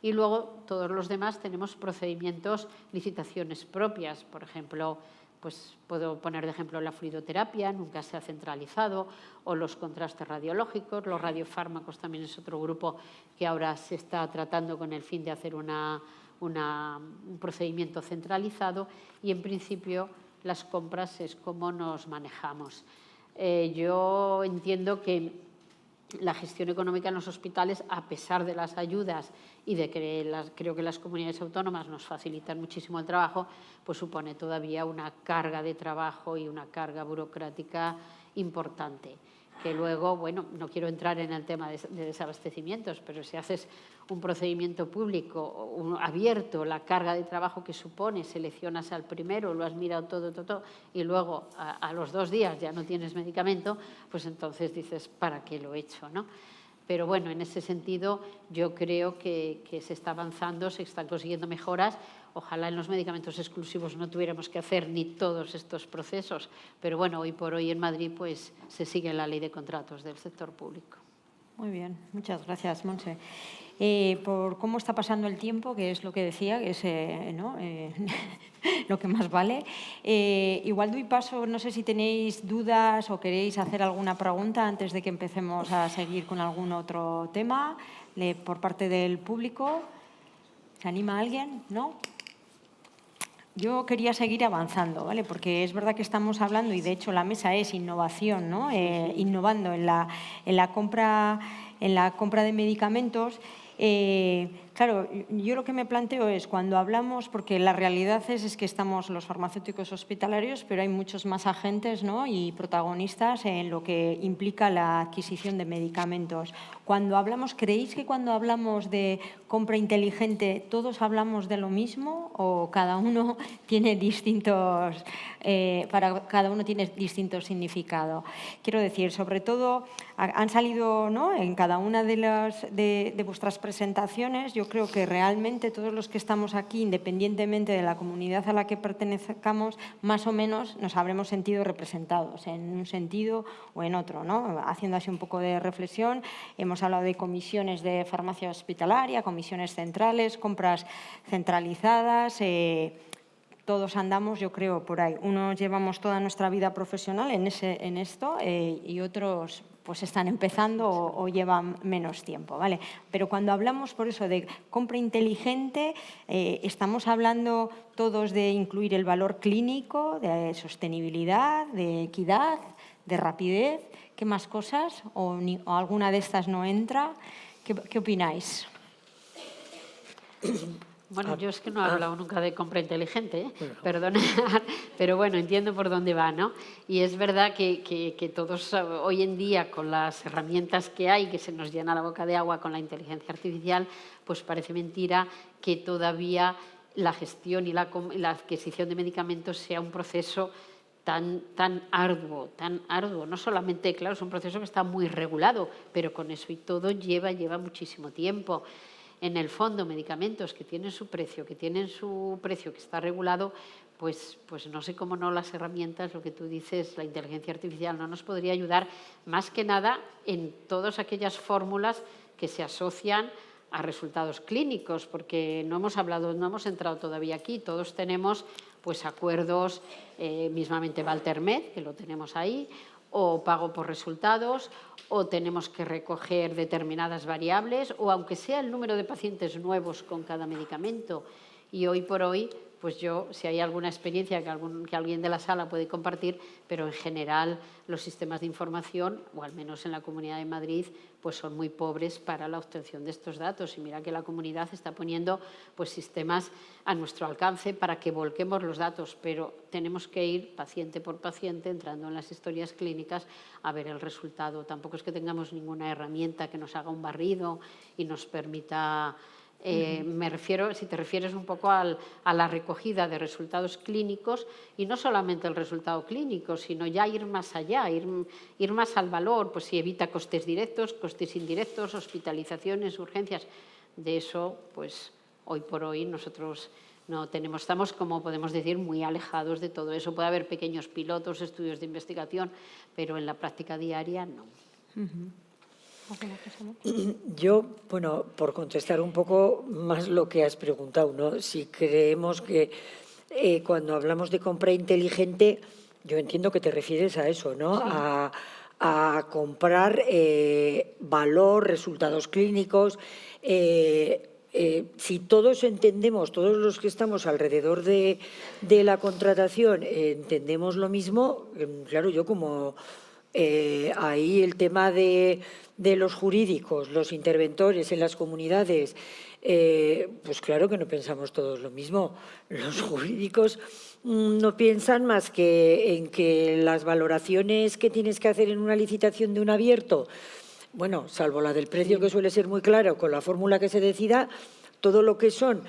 Y luego, todos los demás tenemos procedimientos, licitaciones propias. Por ejemplo, pues puedo poner de ejemplo la fluidoterapia, nunca se ha centralizado, o los contrastes radiológicos. Los radiofármacos también es otro grupo que ahora se está tratando con el fin de hacer un procedimiento centralizado, y en principio las compras es como nos manejamos. Yo entiendo que la gestión económica en los hospitales, a pesar de las ayudas y de que creo que las comunidades autónomas nos facilitan muchísimo el trabajo, pues supone todavía una carga de trabajo y una carga burocrática importante. Que luego, bueno, no quiero entrar en el tema de desabastecimientos, pero si haces un procedimiento público abierto, la carga de trabajo que supone, seleccionas al primero, lo has mirado todo, y luego a los 2 días ya no tienes medicamento, pues entonces dices, ¿para qué lo he hecho?, ¿no? Pero bueno, en ese sentido yo creo que se está avanzando, se están consiguiendo mejoras. Ojalá en los medicamentos exclusivos no tuviéramos que hacer ni todos estos procesos, pero bueno, hoy por hoy en Madrid pues se sigue la ley de contratos del sector público. Muy bien, muchas gracias, Montse. Por cómo está pasando el tiempo, que es lo que decía, que es lo que más vale. Igual doy paso, no sé si tenéis dudas o queréis hacer alguna pregunta antes de que empecemos a seguir con algún otro tema por parte del público. ¿Se anima alguien? ¿No? Yo quería seguir avanzando, ¿vale? Porque es verdad que estamos hablando, y de hecho la mesa es innovación, ¿no? Innovando en la compra de medicamentos. Claro, yo lo que me planteo es cuando hablamos, porque la realidad es que estamos los farmacéuticos hospitalarios, pero hay muchos más agentes, ¿no?, y protagonistas en lo que implica la adquisición de medicamentos. Cuando hablamos, ¿creéis que cuando hablamos de compra inteligente todos hablamos de lo mismo o cada uno tiene distintos, para cada uno tiene distintos significados? Quiero decir, sobre todo, han salido, ¿no?, en cada una de vuestras presentaciones, yo creo que realmente todos los que estamos aquí, independientemente de la comunidad a la que pertenezcamos, más o menos nos habremos sentido representados en un sentido o en otro, ¿no? Haciendo así un poco de reflexión, hemos hablado de comisiones de farmacia hospitalaria, comisiones centrales, compras centralizadas. Todos andamos, yo creo, por ahí. Unos llevamos toda nuestra vida profesional en esto y otros pues están empezando o llevan menos tiempo, ¿vale? Pero cuando hablamos, por eso, de compra inteligente, estamos hablando todos de incluir el valor clínico, de sostenibilidad, de equidad, de rapidez. ¿Qué más cosas? ¿O alguna de estas no entra? ¿Qué opináis? Bueno, yo es que no he hablado nunca de compra inteligente, perdonad, pero bueno, entiendo por dónde va, ¿no? Y es verdad que todos hoy en día, con las herramientas que hay, que se nos llena la boca de agua con la inteligencia artificial, pues parece mentira que todavía la gestión y la adquisición de medicamentos sea un proceso tan arduo. No solamente, claro, es un proceso que está muy regulado, pero con eso y todo lleva muchísimo tiempo. En el fondo, medicamentos que tienen su precio, que está regulado, pues no sé cómo no las herramientas, lo que tú dices, la inteligencia artificial no nos podría ayudar, más que nada en todas aquellas fórmulas que se asocian a resultados clínicos, porque no hemos entrado todavía aquí. Todos tenemos pues acuerdos, mismamente Valtermed, que lo tenemos ahí, o pago por resultados, o tenemos que recoger determinadas variables, o aunque sea el número de pacientes nuevos con cada medicamento. Y hoy por hoy, pues yo, si hay alguna experiencia que alguien de la sala puede compartir, pero en general los sistemas de información, o al menos en la Comunidad de Madrid, pues son muy pobres para la obtención de estos datos. Y mira que la comunidad está poniendo pues sistemas a nuestro alcance para que volquemos los datos, pero tenemos que ir paciente por paciente, entrando en las historias clínicas a ver el resultado. Tampoco es que tengamos ninguna herramienta que nos haga un barrido y nos permita... me refiero, si te refieres un poco a la recogida de resultados clínicos, y no solamente el resultado clínico, sino ya ir más allá, ir más al valor, pues si evita costes directos, costes indirectos, hospitalizaciones, urgencias. De eso, pues hoy por hoy nosotros no tenemos, estamos, como podemos decir, muy alejados de todo eso. Puede haber pequeños pilotos, estudios de investigación, pero en la práctica diaria no. Yo, bueno, por contestar un poco más lo que has preguntado, ¿no? Si creemos que cuando hablamos de compra inteligente, yo entiendo que te refieres a eso, ¿no? Sí. A comprar valor, resultados clínicos. Si todos entendemos, todos los que estamos alrededor de la contratación, entendemos lo mismo, claro, yo como ahí el tema de los jurídicos, los interventores en las comunidades, pues claro que no pensamos todos lo mismo. Los jurídicos no piensan más que en que las valoraciones que tienes que hacer en una licitación de un abierto, bueno, salvo la del precio que suele ser muy claro, con la fórmula que se decida, todo lo que son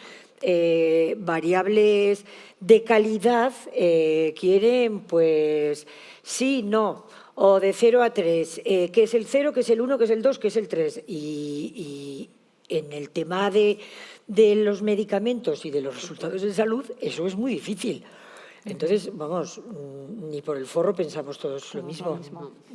variables de calidad quieren, pues, sí, no, o de 0 a 3, que es el 0, que es el 1, que es el 2, que es el 3. Y en el tema de los medicamentos y de los resultados de salud, eso es muy difícil. Entonces, vamos, ni por el forro pensamos todos lo mismo.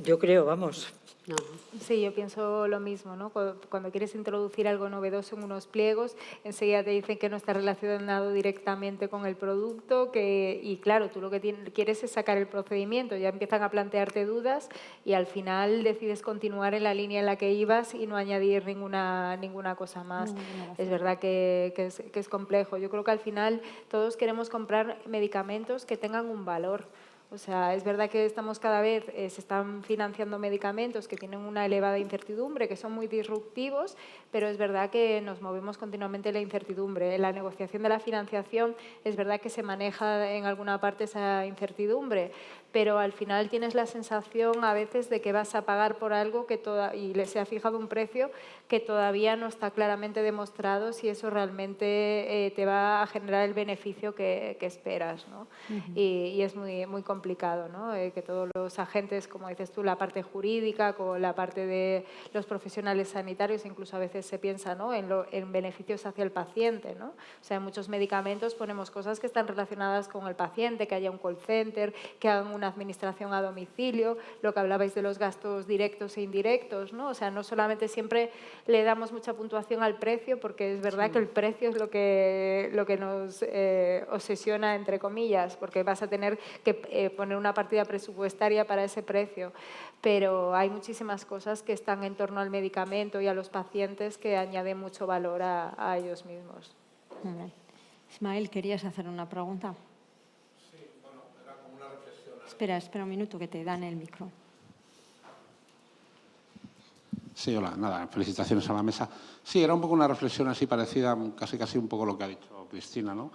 Yo creo, vamos. No. Sí, yo pienso lo mismo, ¿no? Cuando quieres introducir algo novedoso en unos pliegos, enseguida te dicen que no está relacionado directamente con el producto, y claro, tú lo que quieres es sacar el procedimiento, ya empiezan a plantearte dudas y al final decides continuar en la línea en la que ibas y no añadir ninguna cosa más. Es verdad que es complejo. Yo creo que al final todos queremos comprar medicamentos que tengan un valor. O sea, es verdad que estamos cada vez, se están financiando medicamentos que tienen una elevada incertidumbre, que son muy disruptivos, pero es verdad que nos movemos continuamente en la incertidumbre. En la negociación de la financiación es verdad que se maneja en alguna parte esa incertidumbre, pero al final tienes la sensación a veces de que vas a pagar por algo y se ha fijado un precio que todavía no está claramente demostrado si eso realmente te va a generar el beneficio que esperas, ¿no? Y es muy, muy complicado, ¿no? Que todos los agentes, como dices tú, la parte jurídica, con la parte de los profesionales sanitarios, incluso a veces se piensa, ¿no?, en beneficios hacia el paciente, ¿no? O sea, en muchos medicamentos ponemos cosas que están relacionadas con el paciente, que haya un call center, que hagan una administración a domicilio, lo que hablabais de los gastos directos e indirectos, ¿no? O sea, no solamente siempre le damos mucha puntuación al precio, porque es verdad que el precio es lo que nos obsesiona, entre comillas, porque vas a tener que poner una partida presupuestaria para ese precio, pero hay muchísimas cosas que están en torno al medicamento y a los pacientes que añaden mucho valor a ellos mismos. Muy bien. Ismael, ¿querías hacer una pregunta? Sí, bueno, era como una reflexión. Espera un minuto que te dan el micro. Sí, hola, nada, felicitaciones a la mesa. Sí, era un poco una reflexión así parecida, casi un poco lo que ha dicho Cristina, ¿no?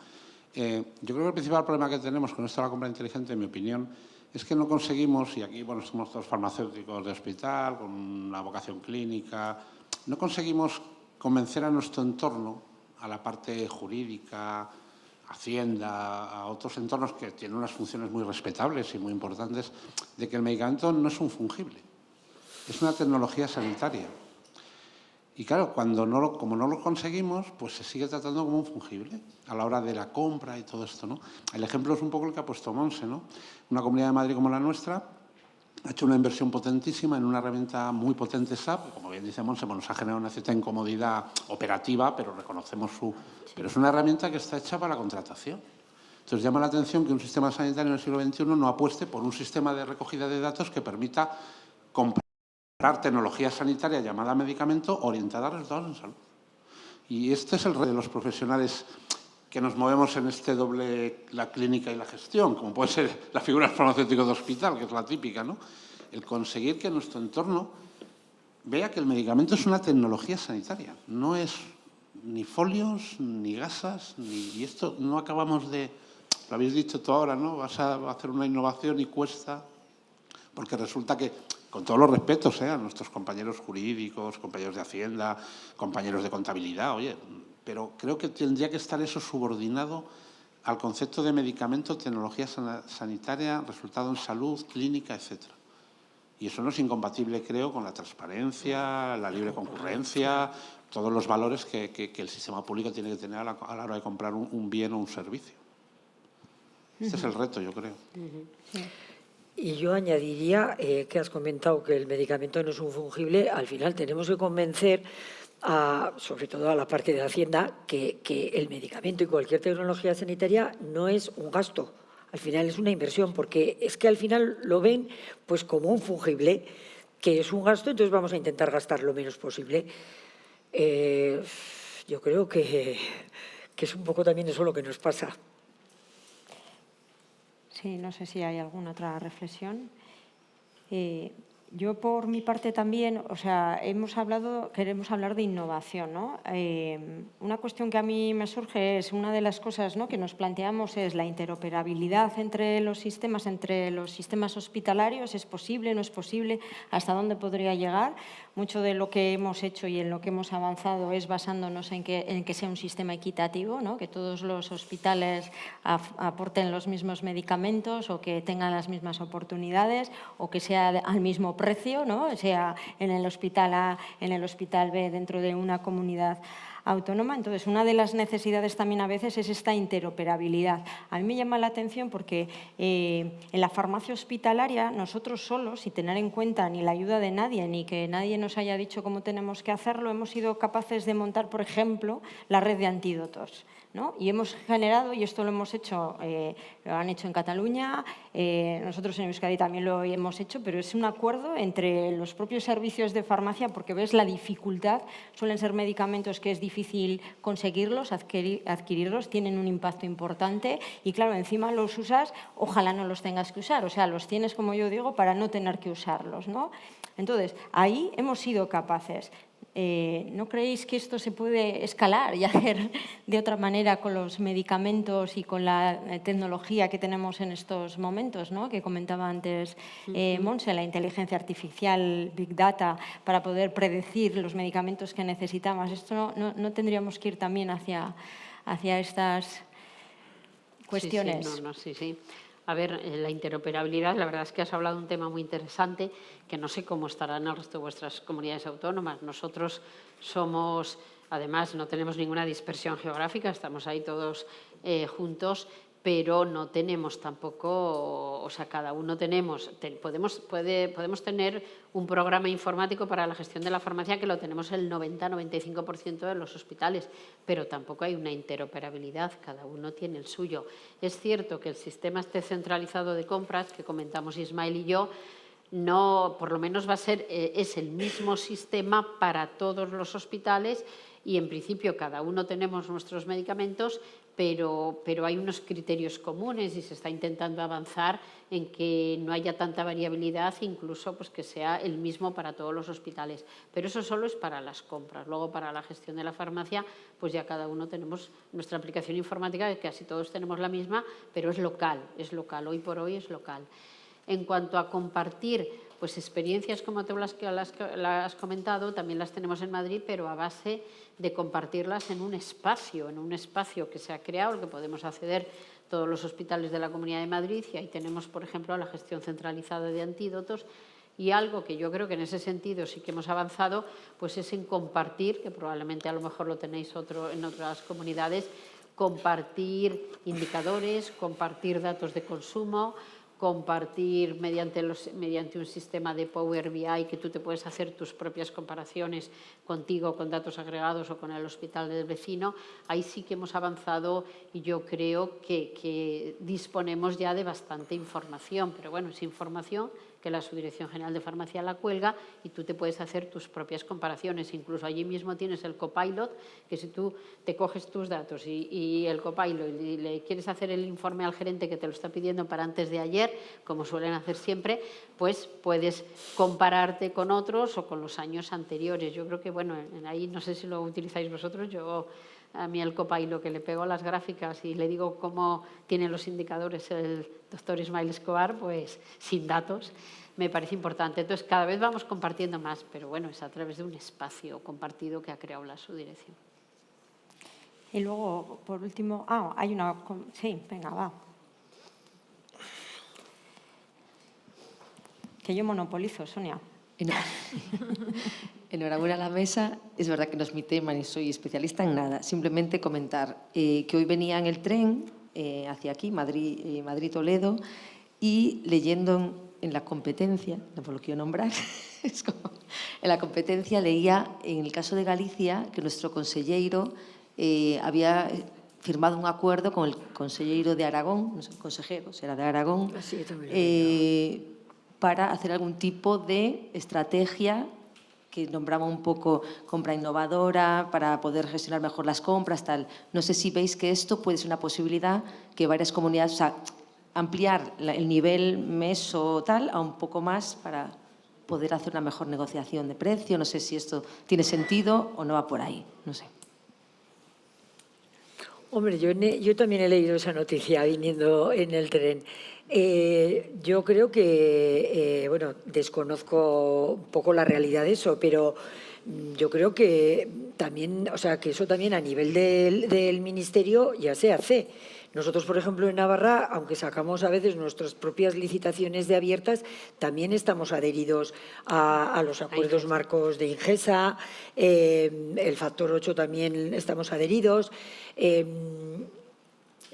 Yo creo que el principal problema que tenemos con esto de la compra inteligente, en mi opinión, es que no conseguimos, y aquí bueno, somos todos farmacéuticos de hospital, con una vocación clínica, no conseguimos convencer a nuestro entorno, a la parte jurídica, Hacienda, a otros entornos que tienen unas funciones muy respetables y muy importantes, de que el medicamento no es un fungible, es una tecnología sanitaria. Y claro, como no lo conseguimos, pues se sigue tratando como un fungible a la hora de la compra y todo esto, ¿no? El ejemplo es un poco el que ha puesto Monse, ¿no? Una comunidad de Madrid como la nuestra ha hecho una inversión potentísima en una herramienta muy potente SAP, como bien dice Monse, nos ha generado una cierta incomodidad operativa, pero reconocemos Pero es una herramienta que está hecha para la contratación. Entonces llama la atención que un sistema sanitario en el siglo XXI no apueste por un sistema de recogida de datos que permita comprar tecnología sanitaria llamada medicamento orientada a resultados en salud. Y este es el reto de los profesionales que nos movemos en este doble, la clínica y la gestión, como puede ser la figura del farmacéutico de hospital, que es la típica, ¿no? El conseguir que nuestro entorno vea que el medicamento es una tecnología sanitaria, no es ni folios, ni gasas, y esto no acabamos de... Lo habéis dicho tú ahora, ¿no? Vas a hacer una innovación y cuesta, porque resulta que, con todos los respetos a nuestros compañeros jurídicos, compañeros de Hacienda, compañeros de contabilidad, oye, pero creo que tendría que estar eso subordinado al concepto de medicamento, tecnología sanitaria, resultado en salud, clínica, etcétera. Y eso no es incompatible, creo, con la transparencia, la libre concurrencia, todos los valores que el sistema público tiene que tener a la hora de comprar un bien o un servicio. Este es el reto, yo creo. Y yo añadiría que has comentado que el medicamento no es un fungible. Al final tenemos que convencer, sobre todo a la parte de Hacienda, que el medicamento y cualquier tecnología sanitaria no es un gasto. Al final es una inversión, porque es que al final lo ven pues como un fungible, que es un gasto, entonces vamos a intentar gastar lo menos posible. Yo creo que es un poco también eso lo que nos pasa. Sí, no sé si hay alguna otra reflexión. Yo, por mi parte también, o sea, queremos hablar de innovación, ¿no? Una cuestión que a mí me surge es, una de las cosas, ¿no?, que nos planteamos es la interoperabilidad entre los sistemas hospitalarios. ¿Es posible, no es posible? ¿Hasta dónde podría llegar? Mucho de lo que hemos hecho y en lo que hemos avanzado es basándonos en que sea un sistema equitativo, ¿no?, que todos los hospitales aporten los mismos medicamentos o que tengan las mismas oportunidades o que sea al mismo precio, ¿no?, sea en el hospital A, en el hospital B, dentro de una comunidad autónoma. Entonces, una de las necesidades también a veces es esta interoperabilidad. A mí me llama la atención porque en la farmacia hospitalaria nosotros solos, sin tener en cuenta ni la ayuda de nadie, ni que nadie nos haya dicho cómo tenemos que hacerlo, hemos sido capaces de montar, por ejemplo, la red de antídotos, ¿no? Y hemos generado, y esto lo hemos hecho, lo han hecho en Cataluña, nosotros en Euskadi también lo hemos hecho, pero es un acuerdo entre los propios servicios de farmacia, porque ves la dificultad, suelen ser medicamentos que es difícil conseguirlos, adquirirlos, tienen un impacto importante y claro, encima los usas, ojalá no los tengas que usar, o sea, los tienes, como yo digo, para no tener que usarlos, ¿no? Entonces, ahí hemos sido capaces. ¿No creéis que esto se puede escalar y hacer de otra manera con los medicamentos y con la tecnología que tenemos en estos momentos, ¿no?, que comentaba antes Montse, la inteligencia artificial, Big Data, para poder predecir los medicamentos que necesitamos? ¿Esto no tendríamos que ir también hacia estas cuestiones? Sí. A ver, la interoperabilidad, la verdad es que has hablado de un tema muy interesante que no sé cómo estará en el resto de vuestras comunidades autónomas. Nosotros somos, además, no tenemos ninguna dispersión geográfica, estamos ahí todos juntos, pero no tenemos tampoco, o sea, cada uno podemos tener un programa informático para la gestión de la farmacia que lo tenemos el 90-95% de los hospitales, pero tampoco hay una interoperabilidad, cada uno tiene el suyo. Es cierto que el sistema este centralizado de compras que comentamos Ismael y yo, no, por lo menos es el mismo sistema para todos los hospitales y en principio cada uno tenemos nuestros medicamentos, pero hay unos criterios comunes y se está intentando avanzar en que no haya tanta variabilidad, incluso pues, que sea el mismo para todos los hospitales. Pero eso solo es para las compras. Luego, para la gestión de la farmacia, pues ya cada uno tenemos nuestra aplicación informática, que casi todos tenemos la misma, pero es local, hoy por hoy es local. En cuanto a compartir pues experiencias como tú las has comentado, también las tenemos en Madrid, pero a base de compartirlas en un espacio que se ha creado, al que podemos acceder todos los hospitales de la Comunidad de Madrid, y ahí tenemos, por ejemplo, la gestión centralizada de antídotos. Y algo que yo creo que en ese sentido sí que hemos avanzado, pues es en compartir, que probablemente a lo mejor lo tenéis en otras comunidades, compartir indicadores, compartir datos de consumo, compartir mediante un sistema de Power BI que tú te puedes hacer tus propias comparaciones contigo, con datos agregados o con el hospital del vecino. Ahí sí que hemos avanzado y yo creo que disponemos ya de bastante información, pero bueno, es información que la Subdirección General de Farmacia la cuelga y tú te puedes hacer tus propias comparaciones. Incluso allí mismo tienes el copilot, que si tú te coges tus datos y el copilot y le quieres hacer el informe al gerente que te lo está pidiendo para antes de ayer, como suelen hacer siempre, pues puedes compararte con otros o con los años anteriores. Yo creo que, bueno, ahí no sé si lo utilizáis vosotros, a mí el copilot que le pego las gráficas y le digo cómo tiene los indicadores el doctor Ismael Escobar, pues sin datos, me parece importante. Entonces, cada vez vamos compartiendo más, pero bueno, es a través de un espacio compartido que ha creado la subdirección. Y luego, por último, hay una... Sí, venga, va. Que yo monopolizo, Sonia. Enhorabuena a la mesa. Es verdad que no es mi tema ni soy especialista en nada. Simplemente comentar que hoy venía en el tren hacia aquí, Madrid-Toledo, y leyendo en la competencia, no lo quiero nombrar, es como, en la competencia leía en el caso de Galicia que nuestro conselleiro había firmado un acuerdo con el conselleiro de Aragón, no sé, consejero, será de Aragón, para hacer algún tipo de estrategia que nombraba un poco compra innovadora, para poder gestionar mejor las compras, tal. No sé si veis que esto puede ser una posibilidad que varias comunidades, o sea, ampliar el nivel meso tal a un poco más para poder hacer una mejor negociación de precio. No sé si esto tiene sentido o no va por ahí, no sé. Hombre, yo también he leído esa noticia viniendo en el tren. Yo creo que, bueno, desconozco un poco la realidad de eso, pero yo creo que también, o sea, que eso también a nivel del Ministerio ya se hace. Nosotros, por ejemplo, en Navarra, aunque sacamos a veces nuestras propias licitaciones de abiertas, también estamos adheridos a los acuerdos marcos de Ingesa, el factor 8 también estamos adheridos.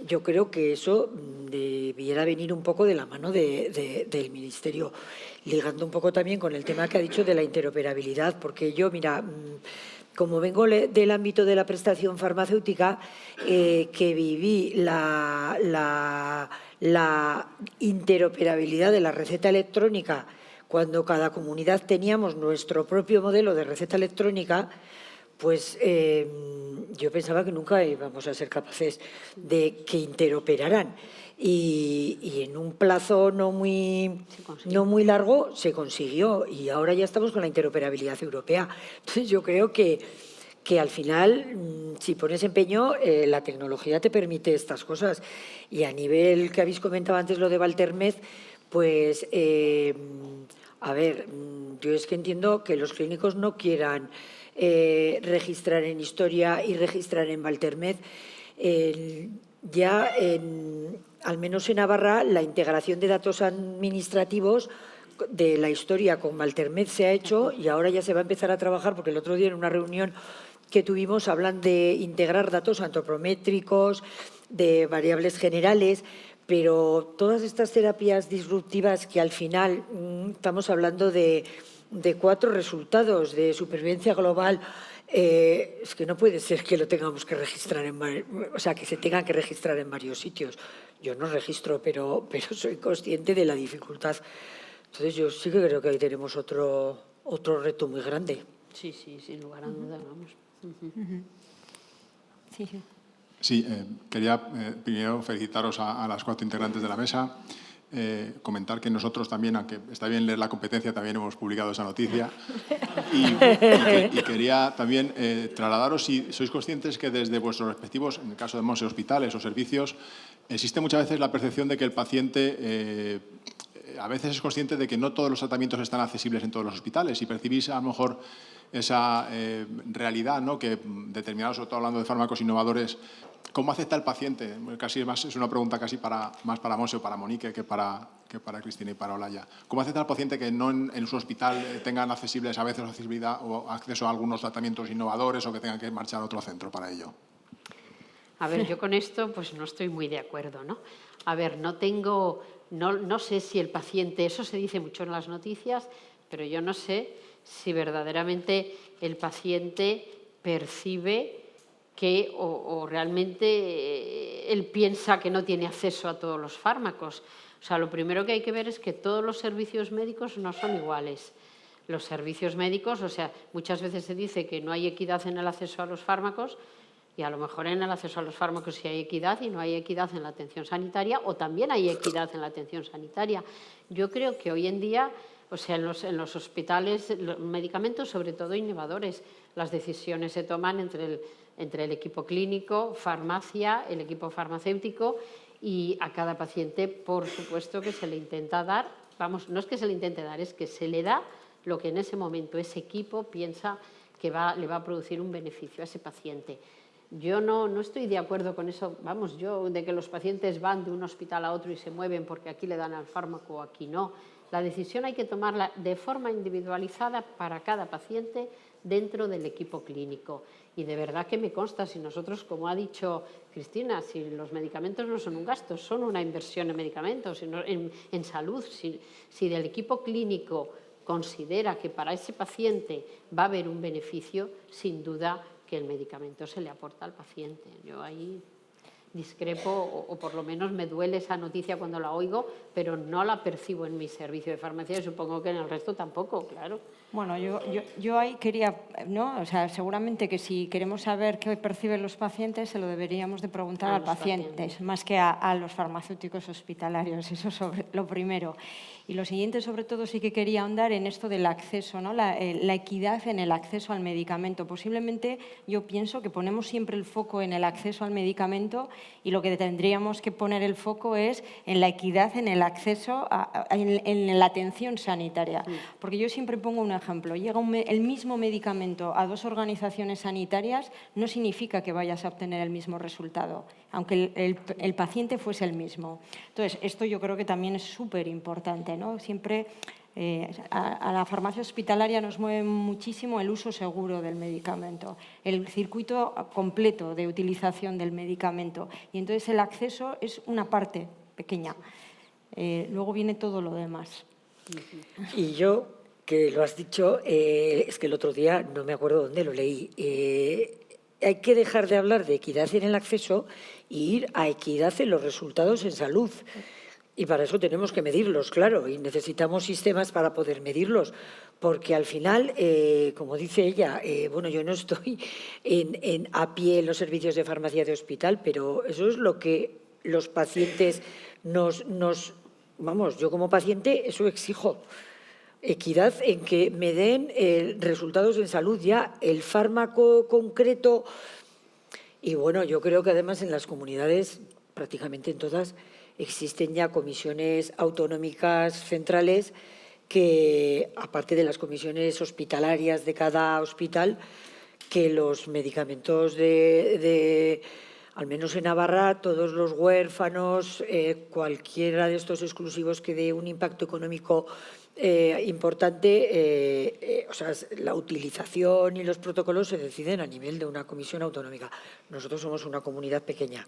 Yo creo que eso debiera venir un poco de la mano del Ministerio, ligando un poco también con el tema que ha dicho de la interoperabilidad, porque yo, mira, como vengo del ámbito de la prestación farmacéutica, que viví la interoperabilidad de la receta electrónica cuando cada comunidad teníamos nuestro propio modelo de receta electrónica, pues yo pensaba que nunca íbamos a ser capaces de que interoperaran. Y en un plazo no muy largo se consiguió y ahora ya estamos con la interoperabilidad europea. Entonces yo creo que al final, si pones empeño, la tecnología te permite estas cosas. Y a nivel que habéis comentado antes lo de Valtermez, pues, a ver, yo es que entiendo que los clínicos no quieran registrar en Historia y registrar en Valtermez. Ya, al menos en Navarra, la integración de datos administrativos de la Historia con Valtermez se ha hecho y ahora ya se va a empezar a trabajar, porque el otro día en una reunión que tuvimos hablan de integrar datos antropométricos, de variables generales, pero todas estas terapias disruptivas que al final estamos hablando de 4 resultados de supervivencia global, es que no puede ser que lo tengamos que registrar o sea, que se tenga que registrar en varios sitios. Yo no registro, pero soy consciente de la dificultad. Entonces yo sí que creo que ahí tenemos otro reto muy grande. Sí, sin lugar a duda, vamos. Sí, quería primero felicitaros a las 4 integrantes de la mesa. Comentar que nosotros también, aunque está bien leer la competencia, también hemos publicado esa noticia. Y quería también trasladaros si sois conscientes que desde vuestros respectivos, en el caso de Monse, hospitales o servicios, existe muchas veces la percepción de que el paciente a veces es consciente de que no todos los tratamientos están accesibles en todos los hospitales y percibís a lo mejor esa realidad, ¿no? Que determinados, sobre todo hablando de fármacos innovadores, ¿cómo acepta el paciente? Casi es una pregunta casi más para Monse o para Monique que para Cristina y para Olaya. ¿Cómo acepta el paciente que no en su hospital tengan accesibles a veces accesibilidad o acceso a algunos tratamientos innovadores o que tengan que marchar a otro centro para ello? A ver, yo con esto pues no estoy muy de acuerdo, ¿no? A ver, no sé si el paciente, eso se dice mucho en las noticias, pero yo no sé si verdaderamente el paciente percibe que o realmente él piensa que no tiene acceso a todos los fármacos. O sea, lo primero que hay que ver es que todos los servicios médicos no son iguales. Los servicios médicos, o sea, muchas veces se dice que no hay equidad en el acceso a los fármacos y a lo mejor en el acceso a los fármacos sí hay equidad y no hay equidad en la atención sanitaria, o también hay equidad en la atención sanitaria. Yo creo que hoy en día, o sea, en los hospitales, los medicamentos, sobre todo innovadores, las decisiones se toman entre el equipo clínico, farmacia, el equipo farmacéutico, y a cada paciente, por supuesto, que se le intenta dar, vamos, no es que se le intente dar, es que se le da lo que en ese momento ese equipo piensa que le va a producir un beneficio a ese paciente. Yo no estoy de acuerdo con eso, vamos, de que los pacientes van de un hospital a otro y se mueven porque aquí le dan al fármaco o aquí no. La decisión hay que tomarla de forma individualizada para cada paciente, dentro del equipo clínico. Y de verdad que me consta, si nosotros, como ha dicho Cristina, si los medicamentos no son un gasto, son una inversión en medicamentos, en salud, si del equipo clínico considera que para ese paciente va a haber un beneficio, sin duda que el medicamento se le aporta al paciente. Yo ahí discrepo, o por lo menos me duele esa noticia cuando la oigo, pero no la percibo en mi servicio de farmacia y supongo que en el resto tampoco, claro. Bueno, yo ahí quería, ¿no? O sea, seguramente que si queremos saber qué perciben los pacientes, se lo deberíamos de preguntar a los pacientes, más que a los farmacéuticos hospitalarios, eso sobre lo primero. Y lo siguiente, sobre todo, sí que quería ahondar en esto del acceso, ¿no? La equidad en el acceso al medicamento. Posiblemente yo pienso que ponemos siempre el foco en el acceso al medicamento y lo que tendríamos que poner el foco es en la equidad en el acceso, en la atención sanitaria. Porque yo siempre pongo un ejemplo. Llega el mismo medicamento a dos organizaciones sanitarias, no significa que vayas a obtener el mismo resultado, aunque el paciente fuese el mismo. Entonces, esto yo creo que también es súper importante, ¿no? Siempre a la farmacia hospitalaria nos mueve muchísimo el uso seguro del medicamento, el circuito completo de utilización del medicamento. Y entonces el acceso es una parte pequeña. Luego viene todo lo demás. Y yo, que lo has dicho, es que el otro día, no me acuerdo dónde lo leí, hay que dejar de hablar de equidad en el acceso e ir a equidad en los resultados en salud. Y para eso tenemos que medirlos, claro, y necesitamos sistemas para poder medirlos, porque al final, como dice ella, bueno, yo no estoy a pie en los servicios de farmacia de hospital, pero eso es lo que los pacientes vamos, yo como paciente eso exijo. Equidad en que me den resultados en salud ya, el fármaco concreto. Y bueno, yo creo que además en las comunidades, prácticamente en todas, existen ya comisiones autonómicas centrales que, aparte de las comisiones hospitalarias de cada hospital, que los medicamentos al menos en Navarra, todos los huérfanos, cualquiera de estos exclusivos que dé un impacto económico importante, o sea, la utilización y los protocolos se deciden a nivel de una comisión autonómica. Nosotros somos una comunidad pequeña.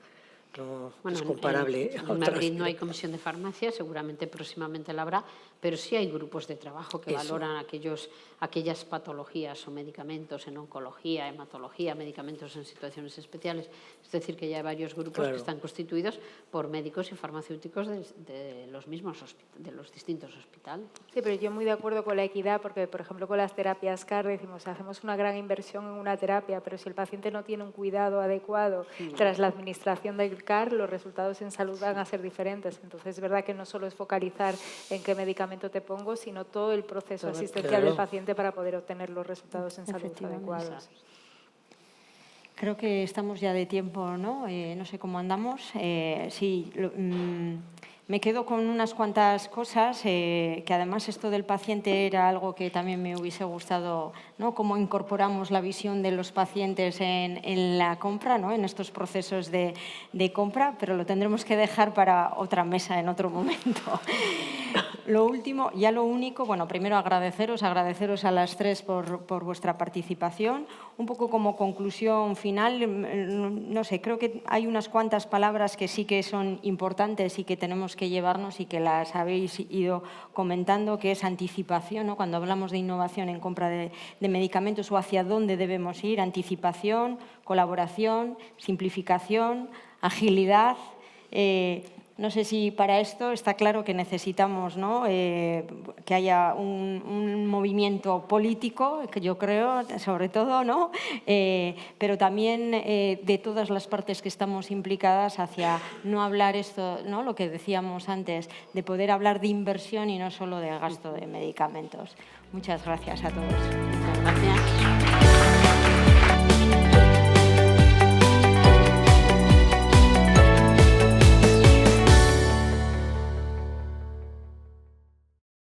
No es comparable. En Madrid no hay comisión de farmacia, seguramente próximamente la habrá, pero sí hay grupos de trabajo que valoran aquellas patologías o medicamentos en oncología, hematología, medicamentos en situaciones especiales. Es decir, que ya hay varios grupos que están constituidos por médicos y farmacéuticos de los distintos hospitales. Sí, pero yo muy de acuerdo con la equidad, porque, por ejemplo, con las terapias CAR decimos, hacemos una gran inversión en una terapia, pero si el paciente no tiene un cuidado adecuado tras la administración del CAR, los resultados en salud van a ser diferentes. Entonces, es verdad que no solo es focalizar en qué medicamento te pongo, sino todo el proceso asistencial del paciente para poder obtener los resultados en salud adecuados. Creo que estamos ya de tiempo, ¿no? No sé cómo andamos. Sí, me quedo con unas cuantas cosas, que además esto del paciente era algo que también me hubiese gustado, ¿no? Cómo incorporamos la visión de los pacientes en la compra, ¿no? En estos procesos de compra, pero lo tendremos que dejar para otra mesa en otro momento. Lo último, ya lo único, bueno, primero agradeceros a las tres por vuestra participación. Un poco como conclusión final, no sé, creo que hay unas cuantas palabras que sí que son importantes y que tenemos que llevarnos y que las habéis ido comentando, que es anticipación, ¿no? Cuando hablamos de innovación en compra de medicamentos o hacia dónde debemos ir, anticipación, colaboración, simplificación, agilidad. No sé si para esto está claro que necesitamos, ¿no? Que haya un movimiento político, que yo creo, sobre todo, ¿no? Pero también de todas las partes que estamos implicadas hacia no hablar esto, ¿no? Lo que decíamos antes, de poder hablar de inversión y no solo de gasto de medicamentos. Muchas gracias a todos. Muchas gracias.